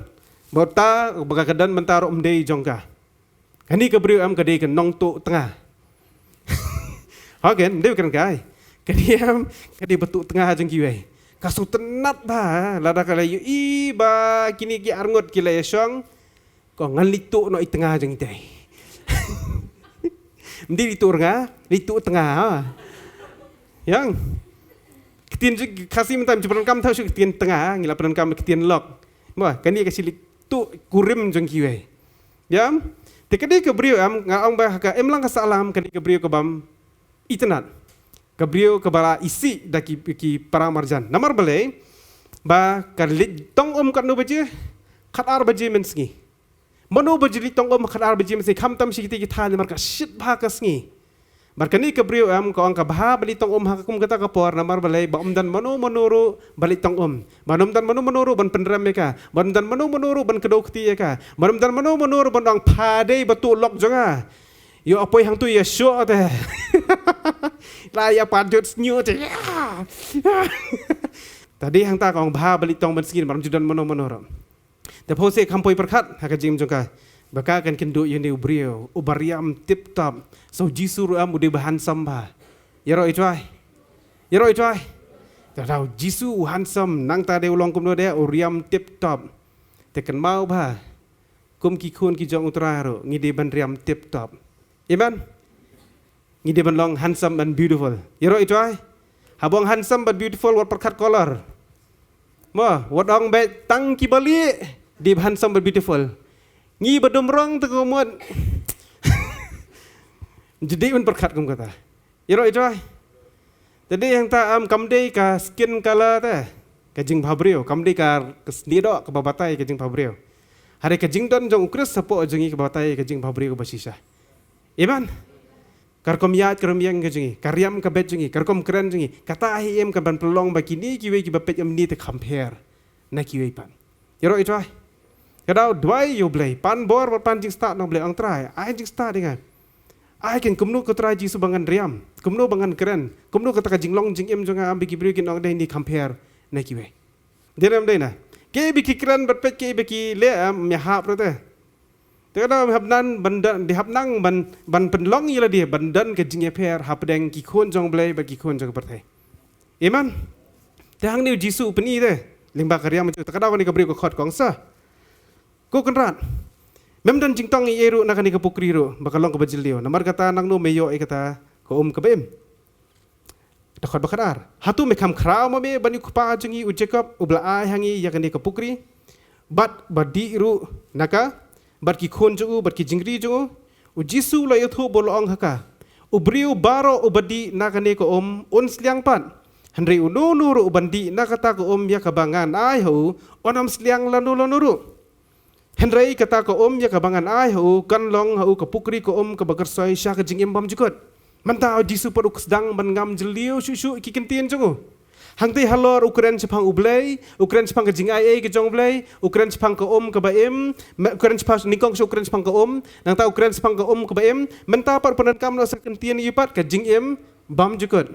[SPEAKER 1] bota bagakadan mentaro umdei jongka kani kebriu am kadai ke nong tu tengah hagen deu kan kai kadiam kadai betu tengah jeng kiwei kasu tenat ba lada kala yu i ba kini ki arngot kila yasong ko ngalik tu no i tengah jeng itei mdi ditu nga ditu tengah yang Ketien kasih minta jepran kam tahu ketien tengah ngila pran kam ketien lok. Wah, kani kasih tu kurim jong kiwe. Ya. Tekadi ke brio am ngaong ba ka emlang ka salam kani ke brio ke bam itenat. Ke brio ke bala isi daki ki para marjan. Namar bale ba kalit tong kan no baje khatar baje menski. Mano baje tong khatar baje menski kam tam sikiti ki than mar ka shit ba kasngi. Markani ke brio am ko ang kabha balitong hakakum kata kapor namar balai ba dan manu menuru balitong manum dan manu menuru ban penram meka ban dan manu menuru ban kedokti ka manum dan manu menuru ban ang phade batu lok jonga yo apoi hang tu ya syo te la ya padut snyu te tadi hang ta ko ang bha balitong ban skin maram judan manu menuru te pose kampoi perkhat hakajim jonga baka kan kendo yende ubrio ubariam tip top so jisu am ude bahan samba yero itwai tahu jisu handsome nang ta de ulong kum no de uriam tip top tekan mau ba kum ki khun ki jong utraro ngide ban riam tip top amen ngide ban long handsome and beautiful yero itwai habong handsome but beautiful what perkat color mo what ong be tang ki bali di handsome but beautiful ngi badum rong tegumut jadi un perkat kum kata yero itu jadi yang ta am kamdei ka skin color ta kajing phabrio kamdei ka snido ka babatai kajing phabrio hari kajing don jong ukris sapo jengi ka babatai kajing phabrio ka basisa iman karkom yat karom yang kajing karyam ka bet jengi karkom keren jengi kata ahiem ka ban pelong bakini kiwe ki bapet am ni te compare na kiwe pan yero itu Kadau dwai yo blay pan bor pan jing start no blay ang try ai jing start dengan ai kan kumnu ko try jisu bangan riam kumnu bangan keren kumnu ko taka jing long jing em jonga ambi kibri kin ong dai ni compare na kiwe deram dai na ke bi ki keren bat pet ke bi ki le am ya hap rata te kadau hab nan bandan di hab nang ban penlong yela dia bandan ke jing eper hap deng ki khon jong blay ba ki khon jong pertai iman te hang ni jisu peni te lingba kariam te kadau ni kabri ko khot kong sa Ko kenrat. Memdan jingtong ieru nakani ke pukri ru bakalong ke bajilio. Namar kata nang no meyo kata ko ke bem. Takot bakarar. Hatu mekam krau mame bani kupa jengi u Jacob ubla ai hangi yakani ke pukri. Bat badi ru naka bat ki khon ju bat ki jingri ju u jisu la yotho bolong haka. Ubriu baro ubadi nakani ko unsliang pat. Handri unu nuru ubandi nakata ko ya kabangan ai ho onam sliang lanu lanuru. Henry kata ko ya kabangan ai hu kan long hu ke pukri ko ke bagersoi sya ke jing imbam jukut mantau jisu peruk sedang mengam jeliu susu ki kentien jungu hang te halor ukren sepang ublay ukren sepang ke jing ai ke jong blay ukren sepang ke ke baim ukren sepang nikong ukren sepang ke nang ta ukren sepang ke ke baim menta par penan kam no sa kentien yipat ke jing im bam jukut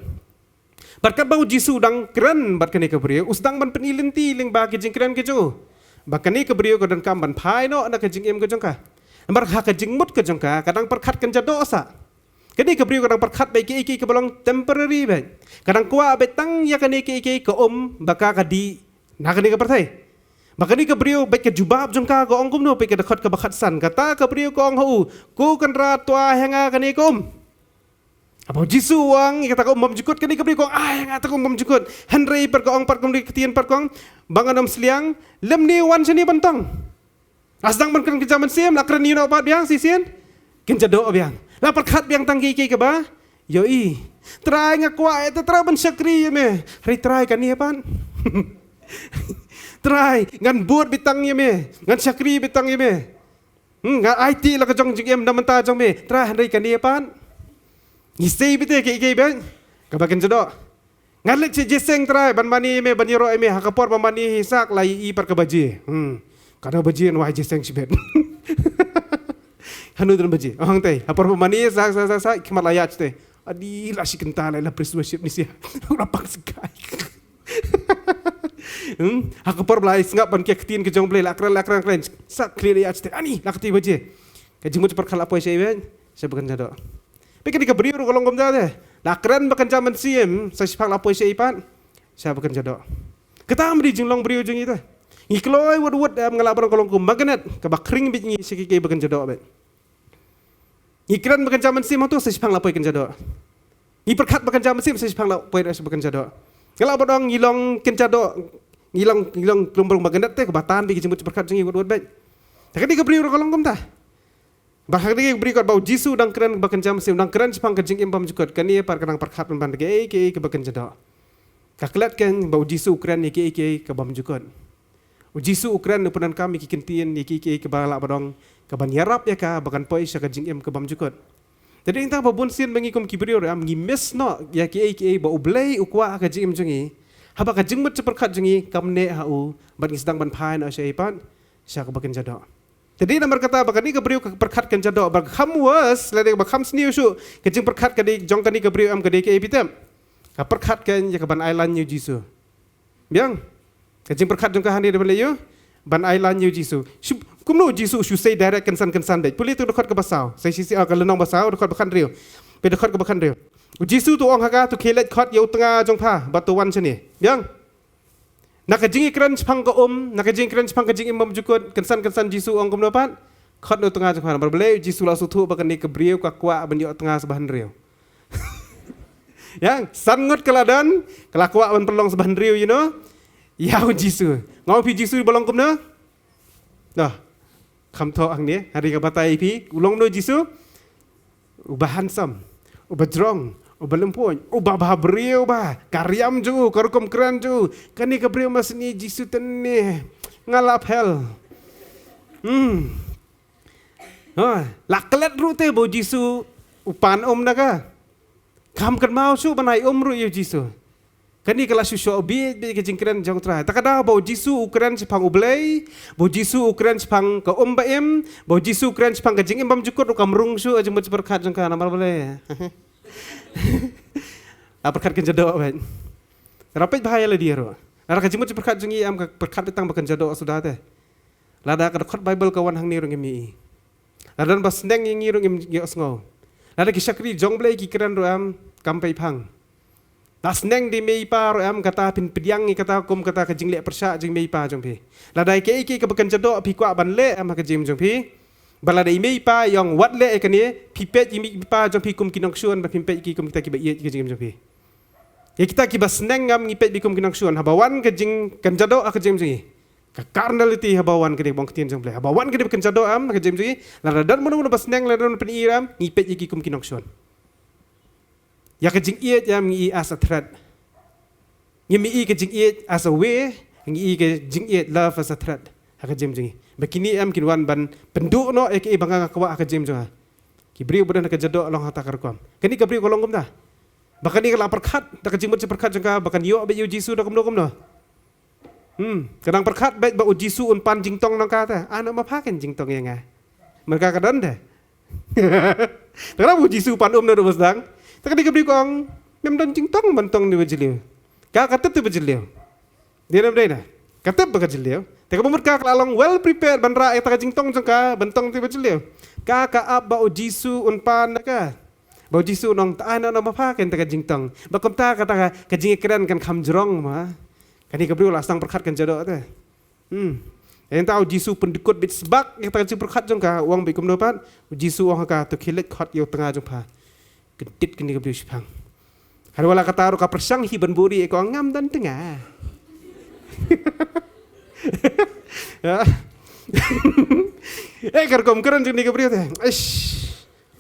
[SPEAKER 1] berkat bau jisu dang keren bat kene ke brio usdang ban penilenti ling ba ke jing keren ke jungu Bakani ke brio ko dan kamban pai no na kajing em ke jongka. Nambar ha kajing mut ke jongka kadang perkat kan jadosa. Kani ke brio kadang perkat baik ke balong temporary baik. Kadang kuat betang ya kani ke baka kadi Nak ni ke pertai. Maka ni ke beliau baik ke jubab jengka ko ong kum no baik ke dekat ke bakat san. Kata ke beliau ko ong hau. Ku kan ratua hanga kan ni kum. Apa Jisu wang kata ko mom jukut kan ni ke beliau ko yang kata ko mom jukut. Henry per ko ong par kum di ketian par ko bangan om seliang lem ni wan sini bentang. Asdang ban kan kejaman sim lakran ni no pat biang sisian. Kin jado biang. La perkat biang tangki ke ba. Yo i. Try ngakwa eta tra ban syakri me. Hari try kan ni pan. Try ngan buat bitang ye me, ngan syakri bitang ye me. Ngan IT la ka jong jing em namanta jong me. Try handai kan ye pan. Ngisi bite ke ben. Ka baken jodo. Ngan lek je jeseng try ban mani me ban yero me hakapor ban mani hisak lai i par ka baji. Kada baji an wai jeseng sibet. Hanu dan baji. Ahang tai, hapor ban mani sak kemat layat te. Adi la si kental la persuasive ni sia. Rapang sekai. Hakapor belai sengap ban ke ketin ke jong belai lakran sak clear ya cete ani lakti baje ke jimut perkal apa saya bukan jado pe ke beri ru kolong gomda de lakran bakan jaman siem saya sipak lapo saya ipan saya bukan jado ketam di jinglong beri ujung itu ngikloi wad ngalabar kolong kum magnet ke bakring bit ngi sikike bukan jado be ikran bakan jaman siem tu saya sipak lapo ikan jado i perkat bakan jaman siem saya sipak lapo bukan jado kalau bodong ngilong kencado ngilang kelompok bagandat teh kebatan bagi jemput berkat jengi buat baik. Tapi dia beri orang kolong ta. Bahkan dia beri kat bau Jisu dang keren bakan jam sim dang keren sepang kejing impam jukut kan ia par kadang perkat ban ke bakan jada. Kaklat kan bau Jisu keren ke bam jukut. Jisu ukran nupunan kami ki kentien ke balak badong ke ban yarap ya ka bakan poi sya kejing im ke bam jukut. Jadi entah babun sin mengikum ki beri orang ngimis no ya ke bau blai ukwa kejing im jengi. Haba ka jingmut ceperkat jengi kamne hau ban sedang ban pai na syaipan sya ka bakan jada. Jadi nomor kata bakan ni ka beriu perkat kan jada bag kham was lade bag kham sniu su ka jing perkat ka di jong kan ni ka beriu am ka de ke epitem. Ka perkat kan ya ka ban island yu Jisu. Biang ka jing perkat jong ka hani de belayu ban island yu Jisu. Kumno Jisu su say direct kan san dai. Puli tu dekat ka basau. Sai sisi ka lenong basau dekat bakan riu. Pe dekat ka bakan riu. Jisu tu ong haga tu kelet khot yau tengah jong pha batu wan sini. Biang. Nak jing ikran sepang ka nak jing ikran sepang ka jing imam jukut kensan Jisu ong kum dapat. Khot yau tengah jong pha berbelai Jisu la su thu bakan ni ke briu ka kwa ban yau tengah sebahan riu. Yang sangat keladan kelakwa ban perlong sebahan riu you know. Yau Jisu. Ngau pi Jisu bolong kum na. Dah. Kham tho ang ni hari ka batai pi ulong no Jisu. Ubahan sam. Ubadrong Ubalempoin, ubah beriu bah, karyam ju, karukum keren ju, kani ke beriu mas ni Jisu teni ngalap hell. Laklet rute bo Jisu upan naka, kam kan mau su banai ru yu Jisu. Kani kala su obi ke jingkren jong trai. Takada bo Jisu ukren sepang ublei, bo Jisu ukren sepang ke baim, bo Jisu ukren sepang ke jingim bam jukut ukam rung su aja mut berkat jong ka namar boleh. Perkat kan jado ben. Rapet bahaya lah dia ro. Lara ka jimut perkat jengi am ka perkat datang bakan jado sudah teh. Lada ka dekat Bible kawan hang ni rong mi. Lada bas neng ngi rong mi osngo. Lada ki syakri jong blai ki keren ro am kampai pang. Das neng di mei pa ro am kata pin pediang ni kata kum kata ka jinglek persya jing mei pa jong pi. Lada ke ka bakan jado pi kwa ban le am ka jim jong pi. Balada ime pa yang wat le ekane pipet imi pa jong pi kum kinong suan ba pipet ki kum kita ki ba iet ki jing jong pi. Ya kita ki bas nengam ngipet bi kum kinong suan habawan ke jing kan jado ak jing jing. Ka carnality habawan ke de bong ketien jong ple. Habawan ke de kan jado am ka jing jing. La dan mono bas neng la dan pen iram ngipet ki kum kinong suan. Ya ke jing iet yam ngi as a threat. Ngimi ke jing iet as a way, ngi ke jing iet love as a threat. Ka jing jing. Begini am kinwan ban penduk no ek bangga kwa ka jem jonga. Ki beri bodan ka jado long hata karkom. Kani ka beri kolong kum ta. Bahkan ni kalau perkat tak jimut perkat jengka bahkan yo be Jisu dak kum no. Kadang perkat baik ba Jisu un pan jingtong nang kata. Anak ma paken jingtong yang ah. Mereka kadan dah. Kenapa Jisu pan no do basdang. Tak ka beri kong mem don jingtong bantong ni bejeliu. Ka katep tu bejeliu. Dia nam dai dah. Katep ba bejeliu. Teka pemerka kelalong well prepared bandra eta ka jingtong jengka bentong tiba jeleu. Ka ab ba Jisu un pan ka. Ba Jisu nong ta ana na mapaken ta ka jingtong. Ba kom ta kata ka jing keren kan kham jrong ma. Kani kabrio lasang perkat kan jadok tu. Yang tahu Jisu pendekut bit sebak yang tak perkat jong ka uang bikum dapat Jisu orang ka tu kilit khot yo tengah jong pa. Kedit kani kabrio sipang. Hari wala kata ro ka persang hiban buri ko ngam dan tengah. Kerkom keren jeng ni kabrio tu.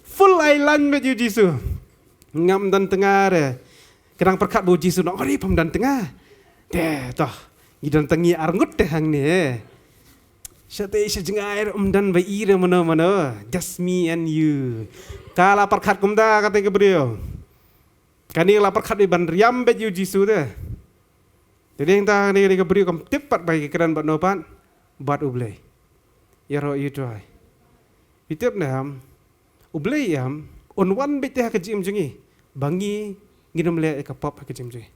[SPEAKER 1] Full island met you Jisu. Ngam dan tengah re. Kerang perkat bu Jisu nak ori pam dan tengah. Deh toh. Gidan tengi arngut deh hang ni. Syate jengair dan bai re mana. Just me and you. Kala perkat kumda kata kabrio. Kani la perkat di ban riam bet you Jisu deh. Jadi yang tak ni kabrio kam tepat bai keran bat nopat. Bat ublay. Ya ro you try. Pitep nam. Ublay yam on one bit ha kajim jengi. Bangi nginum le ka pop ha kajim jengi.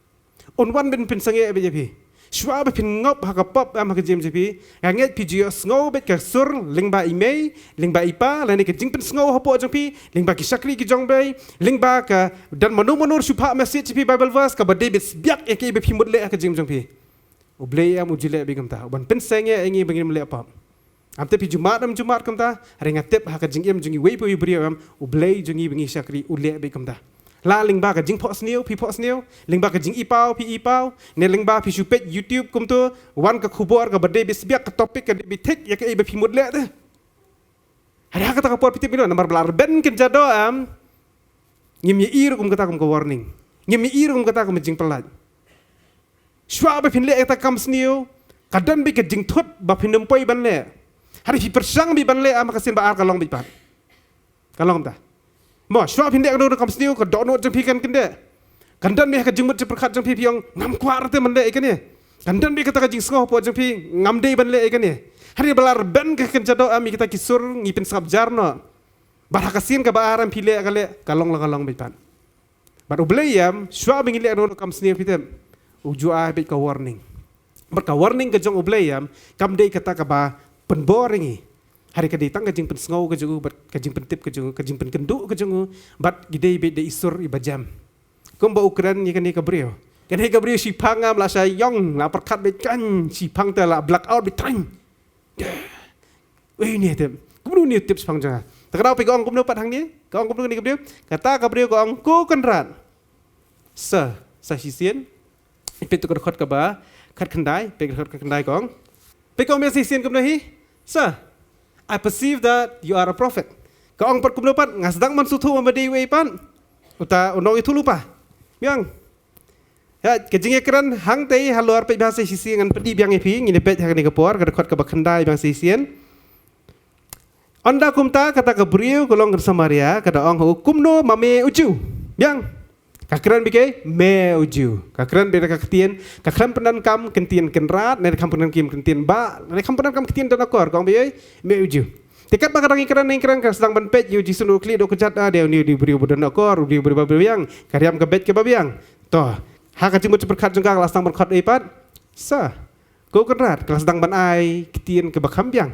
[SPEAKER 1] On one bin pin sange be jepi. Shwa be pin ngop ha ka pop am ha kajim jepi. Nganget pijio sngo bet ka sur lingba imei, lingba ipa lani ka jing pin sngo ha po jengpi, lingba ki sakri ki jongbei, lingba ka dan manur supha message jepi Bible verse ka bade bit biak ek be pimut le ha kajim jengpi. Ublay am ujile be gamta. Ban pin sange engi bangin le pop. Amte pi Jumat kamta hari ngatep ha ka jingem jungi wei pu ibri am ublay jungi bingi sakri ule be kamta la lingba ka jing pos new lingba ka jing ipau ne lingba pi supet YouTube kumtu wan ka khubor ka bade bisbiak ka topik ka bi tek ya ka e be pi mudle te hari ha ka ta por pitip nomor blar ben ken jado am ngim ye ir kum kata kum ka warning ngim ye ir kum kata kum jing pelat shwa be pinle eta kam sniu kadam bi ka jing thot ba pinum poi ban le hari pi persang bi ban le am kasin ba ar kalong bi pat kalong ta mo shwa pin de ka kam sniu ka do no jeng pi kan kende kandan bi ka jing mut perkat jeng pi piong ngam kwar te man le ikane kandan bi kata ka jing sngo po jeng pi ngam de ban le ikane hari belar ben ka kan jado am kita kisur ngipin sabjar no bar kasin ka ba aram pi le ka le kalong bi pat bar ublay yam shwa bi le no kam sniu pitem uju a bi ka warning bar ka warning ka jong ublay yam kam de kata ka ba penboringi hari kaditang kajing pensngau kajungu bat kajing pentip kajing penkendu kajungu bat gidei be de isur ibajam komba ukran ni kani kabrio kani kabrio si pangam la sayong la perkat be kan si pang ta la black out be time ni tem kumnu ni tips pangjang takrau pe gong kumnu pat hang ni gong kumnu ni kabrio kata kabrio gong ku kenrat sa sisien ipet tu khot ka ba khat khandai pe khot ka khandai gong pe gong me sisien kumnu hi Sir, I perceive that you are a prophet. Kau ang perkumlo pat ngasdang man sutu mamadiwe pan. Uta unong itu lupa. Biang. Ya, kejinge keran hang tei haluar pe bahasa sisi ngan pedi biang epi ngine pet hang ni kapor kada khot ka bakhandai bang sisien. Anda kumta kata Gabriel kolong ke Samaria kada ong hukumno mame uju. Biang. Kakran bike me uju. Kakran beda kaktian, kakran penan kam kentian kenrat, ne kam penan kim kentian ba, ne kam penan kam kentian dan akor kong bike me uju. Tekat bakadang ikran ka sedang ban pet yu jisunu kli do kejat dia ni diberi budan akor, diberi babiang, karyam ke bet ke babiang. Toh, ha kacimut berkat jengka kelas sedang berkat ipat. Sa. Ko kenrat kelas sedang ban ai ketian ke bakambiang.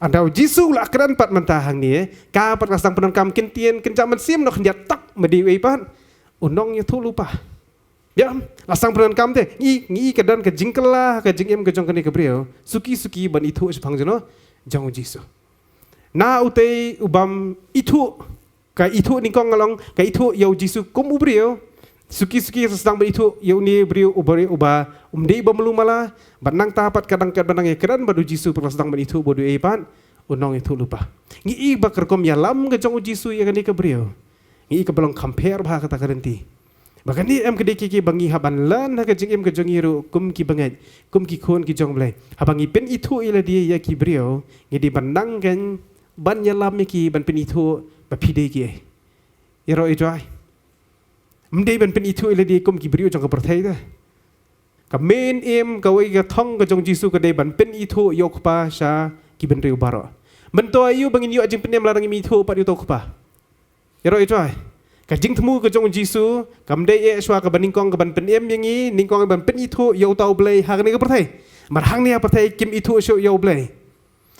[SPEAKER 1] Anda jisu lah keran pat mentahang ni, ka pat kelas sedang penan kam kentian kencaman sim no kenjat tak mediwe ipat. Unongnya tu lupa. Ya, lasang peran kam te. Ngi kedan ke jingkelah ke jingem ke jong kani Gabriel. Suki ban itu sepang jeno jong Jisu. Na utei ubam itu ka itu ningkong ngalong ka itu yau Jisu kum ubrio. Suki sedang ber itu yau ni brio uba umdei bamelu mala banang tapat kadang ya kedan badu Jisu per sedang ber itu bodu epan unong itu lupa. Ngi bakar kom yalam ke jong Jisu ya kani Gabriel. Ini kebelang compare bah kata kerenti. Bahkan ni em kedeki bangi haban lan ha kajing em kajong iru kum ki banget kum ki kon ki jong blai. Habangi pen itu ila dia ya ki brio ngidi bandang kan ban yalam ki ban pen itu ba pide ki. Iro itu ai. Mdei ban pen itu ila dia kum ki brio jong ka perthai dah. Ka main em ka wei ka thong ka jong Jisu ka dei ban pen itu yok pa sha ki ban riu baro. Mento ayu bangin yu ajing penem larang mi itu pat yu tok pa. Iro itu ai. Kajing temu ke jong Jisu, kamdei shwa ka baningkong ka ban penem yangi, ningkong ban pen itu yau tau blai hang ni ka perthai. Marhang ni perthai kim itu syo yau blai.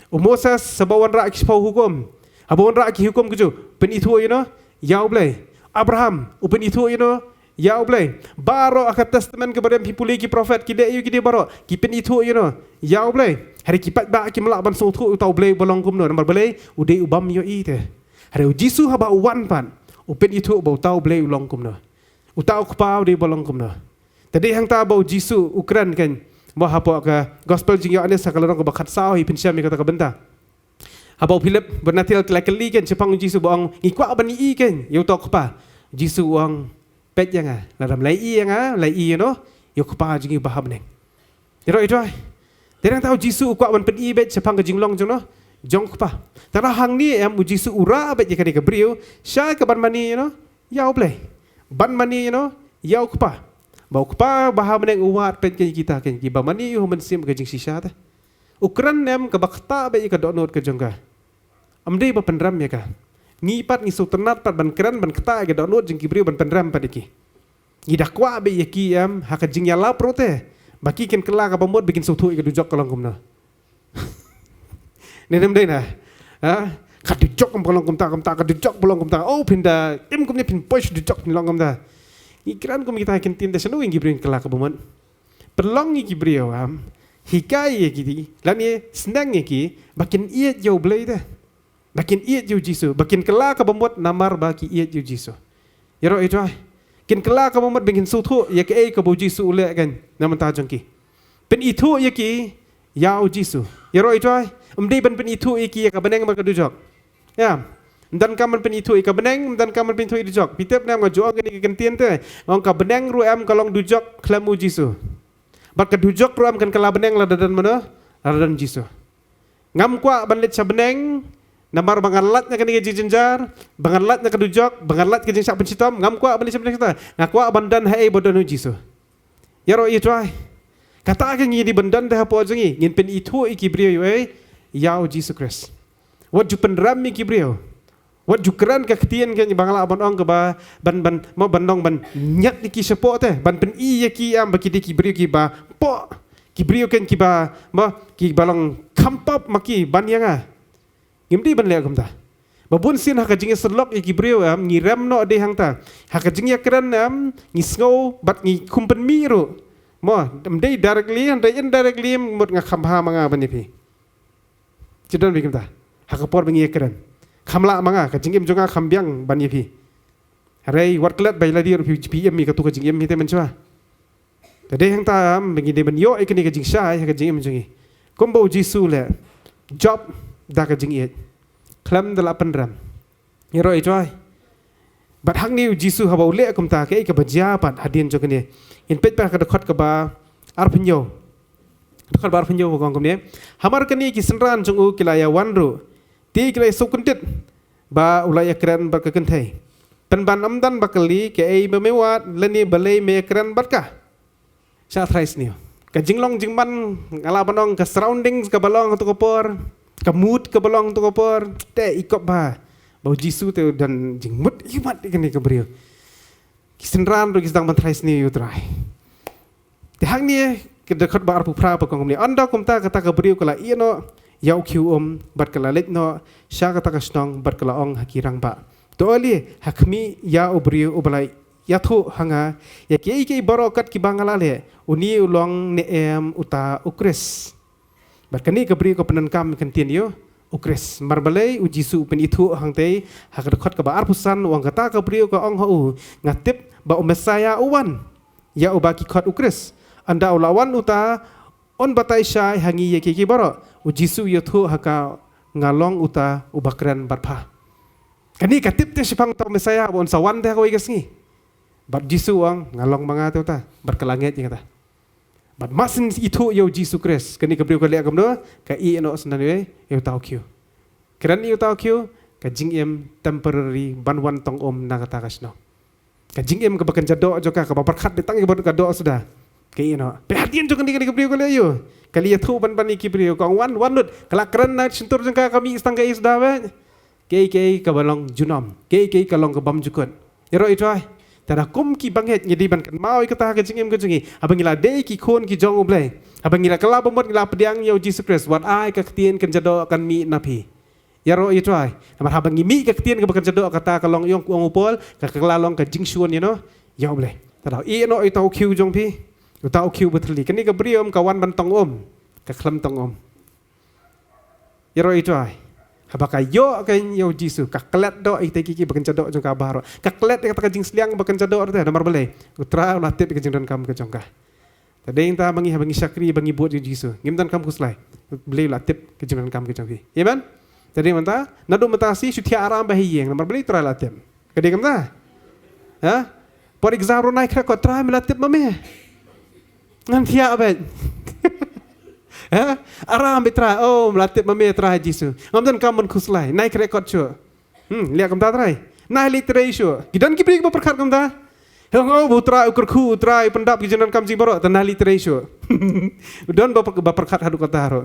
[SPEAKER 1] Moses sabawan ra ki pau hukum. Abawan ra ki hukum keju, pen itu yau blai. Abraham, upen itu Ya boleh. Baro akan testament kepada pipuli ki prophet ki dek ki dia baro. Ki pen itu Ya boleh. Hari kipat ba ki melak ban so tu tau boleh bolong kum no nomor boleh ude ubam yo i te. Hari Jisu haba wan pan. Upen itu bau tau boleh ulong kum no. Utau kpau de bolong kum no. Tadi hang ta bau Jisu Ukran kan. Mo hapo ka gospel jing yo ane sakalorong ka bakat sao hi pinsyam mi kata ka benta. Habau Philip bernatil kelakeli kan cepang Jisu boang ngikwa ban i kan. Yo tau kpa. Jisu uang pet yang dalam lai i yo kpa jing baham neng. Tero itu ai. Terang tahu Jisu kuat ban pet i bet cepang ke jinglong jong jong kpa. Tara hang ni Jisu ura bet jika ke brio, sya ke ban mani ya boleh. Ban mani ya kpa. Bau kpa baham neng uat pet ke kita kan ki ban mani yo men sim ke jing sisa ta. Ukran nem ke bakta bet ke donot ke jongga. Amdei ba penram ya ka. Ngipat ngisu ternat pat ban kran ban keta ke donot jing ki brio ban penram pat iki. Ngidakwa bet yaki hak jing ya la prote. Baki ken kela ka pamot bikin sutu ke dujok kolong kumna. Nenem dei na. Ka dujok kolong kumta ka dujok kolong kumta. Oh pinda im kumni pin push dujok kolong kumta. Ikiran kum kita ken tin desanu ingi bring kela ka pamot. Perlong iki brio hikai iki lani senang iki bakin iet jo blai dah. Bakin iet jo Jisu, bakin kela ka pamot namar baki iet jo Jisu. Yaro itu kin kela ka momat bingin sutu ya ke ka bo Jisu ule kan naman ta jongki pen itu ya ki ya Jisu ya ro itu umdei ban pen itu iki ya ka beneng ba ka dujok ya dan kaman pen itu ka beneng dan kaman pen itu dujok pitep nam ga jo ga ni kentien te ong ka beneng ru kalong dujok klamu Jisu ba ka dujok ru kan kala beneng la dadan mana dadan Jisu ngam kwa ban let sa beneng namar bangalat na kanige jinjar, bangalat na kadujok, bangalat ke jinsak pencitom, ngam kwa bali sebenarnya kita, ngakwa bandan hai bodono Jisu. Yaro itu ay, kata akan ngini bandan dah apa ajengi, ngin pen itu ikibrio yau Jisu Christ. Wat ju penram ikibrio, wat ju keran kektian kan bangala abon ke ba ban mau bandong ban nyat iki sepo teh, ban pen i ki am baki ikibrio ki ba po, kibrio kan ki ba ma ki balong kampap maki ban yang Ngimdi ban lek kumta. Babun sin haka jingi serlok iki brio ngiram no de hangta. Haka jingi kran ngisngo bat ngi kumpen miru. Mo mdei directly and indirectly mut nga khamha manga banipi. Cidan bi kumta. Haka por bingi kran. Khamla manga ka jingi mjonga khambyang banipi. Harai warklat bailadi ru PM mi ka tu ka jingi mi te menchwa. Tade hangta bingi de ban yo ikini ka jingsha haka jingi mjongi. Kombo Jisu le job dah kajing iet, kelam delapan ram. Yaro itu ay. Bat hang ni Jisu haba ule akum ta ke baja pat hadin jok ni. In pet pa kadakot ka ba arpenyo. Dakot ba arpenyo ko kum ni. Hamar kani ki senran jong u kilaya wanru. Ti kilaya sukuntit ba ulaya kran ba ka kentai. Penban amdan bakali ke ai memewat leni balai me kran batka. Sa thrais ni. Kajing long jingman ngala banong ka surroundings ka balong tu kopor. Kamut ke balong tu kopor te ikop ba bau Jisu te dan jingmut imat ikani ke brio kisenran ro kisdang mantrais ni utrai te hang ni ke dekat ba arpu pra pa kong ni anda kumta kata ke brio kala ieno yau kiu bat kala let no sya kata ka snong bat kala ong hakirang ba to ali hakmi ya brio ubalai ya thu hanga ya ke barokat ki bangala le uni ulong ne uta ukris Barkani kabri ko penankam kentien yo ukres marbalai Jisu pen itu hang tei hak dekot ka baar pusan wang kata kabri ko ong hu ngatip ba Mesaya uwan ya ubaki khot ukres anda ulawan uta on batai syai hangi ye ki baro Jisu yo thu haka ngalong uta ubakran barpha kani katip te sipang to Mesaya on sawan te ko igasngi bat Jisu ang ngalong manga te uta berkelanget yang kata But masin itu yo Jisu Christ. Kani kabrio ka liak kamdo ka i eno sanane yo tau kyu. Keran yo tau kyu ka jing temporary banwan tong na katakas no. Ka jing ka bakan jado joka ka baparkhat ditang ibon ka do sudah. Ka i eno. Perhatian jo kani kabrio ka liak yo. Kali tu ban ki brio ka wan nut kala keran na sentur jengka kami istang ka is dawe. Ke ka balong junom. Ke ka long ka bam jukut. Yero itu ai. Tara kum ki banget nyedi ban kan mau ikata ka jingim ka jingi abang ila dei ki khon ki jong ublai abang ila kala bomot ila pediang yo Jesus Christ wat ai ka ktien kan jado kan mi napi yaro itu ai namar habang mi ka ktien ka bakan jado kata kalong yong kuang upol ka kalalong ka jingsuan you know ya ublai Tahu no itu kiu jong pi, tahu kiu betul ni ke beri kawan bantong ke kelam tong Yero itu ay. Habaka yo kan yo Jisu kaklet do ite kiki bakan cadok jong kabar. Kaklet yang takajing seliang bakan cadok tu nomor boleh. Utra latip ke jengdan kam ke jongkah. Tadi ta bangi syakri bangi buat Jisu. Ngimtan kam kuslai. Boleh latip ke jengdan kam ke jongki. Ya man? Tadi manta nadu matasi syutia aram bahiyeng nomor boleh tra latip. Kadi kam ta? Ha? Por example naik kra ko tra melatip mame. Ngan tia bet. Aram betra, melatip mame try Jisu. Amdan kamun kuslai, naik rekod syo. Lihat kamta try. Naik literai syo. Gidan ki bring berkat kamta. Butra ukur ku try pendap gijanan kam jibaro tanah literai syo. Udan berkat hadu kata haro.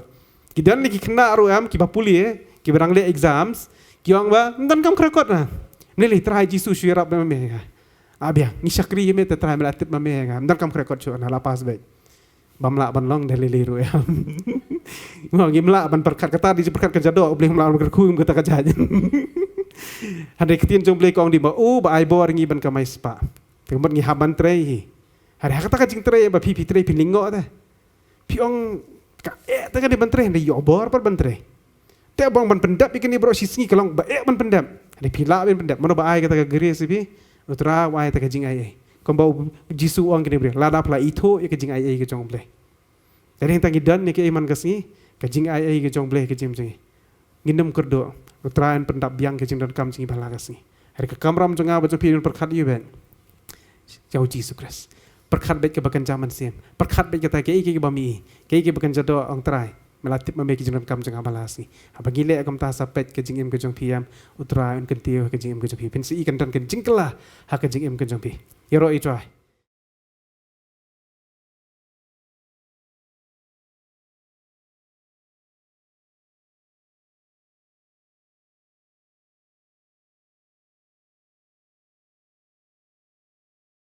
[SPEAKER 1] Gidan ni ki kena aro ki bapuli ki berang le exams, ki wang ba, amdan kam rekod na. Nili try Jisu syo rap mame. Abia, ni syakri me try melatip mame. Amdan kam rekod syo na lapas baik. Bamla ban long dari liru ya. Mau gimla ban perkat kata di perkat kerja doa boleh melawan berku kata kerja. Hari ketin jom boleh kong di ba ba ai bor ngi ban kamai spa. Kemudian ngi haban trei. Hari kata kajing trei ba pi trei pilingo ta. Pi ong ka ta kan di ban trei di obor par ban trei. Te bang ban pendap ikan ni bro sisngi kalong ba ban pendap. Hari pila ban pendap mana ba ai kata ka geri sipi. Utra wai ta kajing ai. Kembau Jisu orang kini beri lada pula itu ya kejing ai ke jong boleh. Dari yang tangi dan ni ke iman kesni kejing ai ke jong boleh kejim jengi. Ngindem kerdo utrain pendap biang kejing dan kam jengi bala kesni. Hari ke kamram jenga baca pirin perkat you ben. Jauh Jisu Kristus. Perkat baik ke bakan zaman sim. Perkat baik kata ke bami. Ke bakan jado orang try. Melatip memeki jeng kam jeng bala kesni. Apa gile akam ta sapet kejing im ke jong piam utrain kentiu kejing im ke jong pi. Pensi ikan dan kejing kelah hak kejing im ke jong pi. Yero itu ay.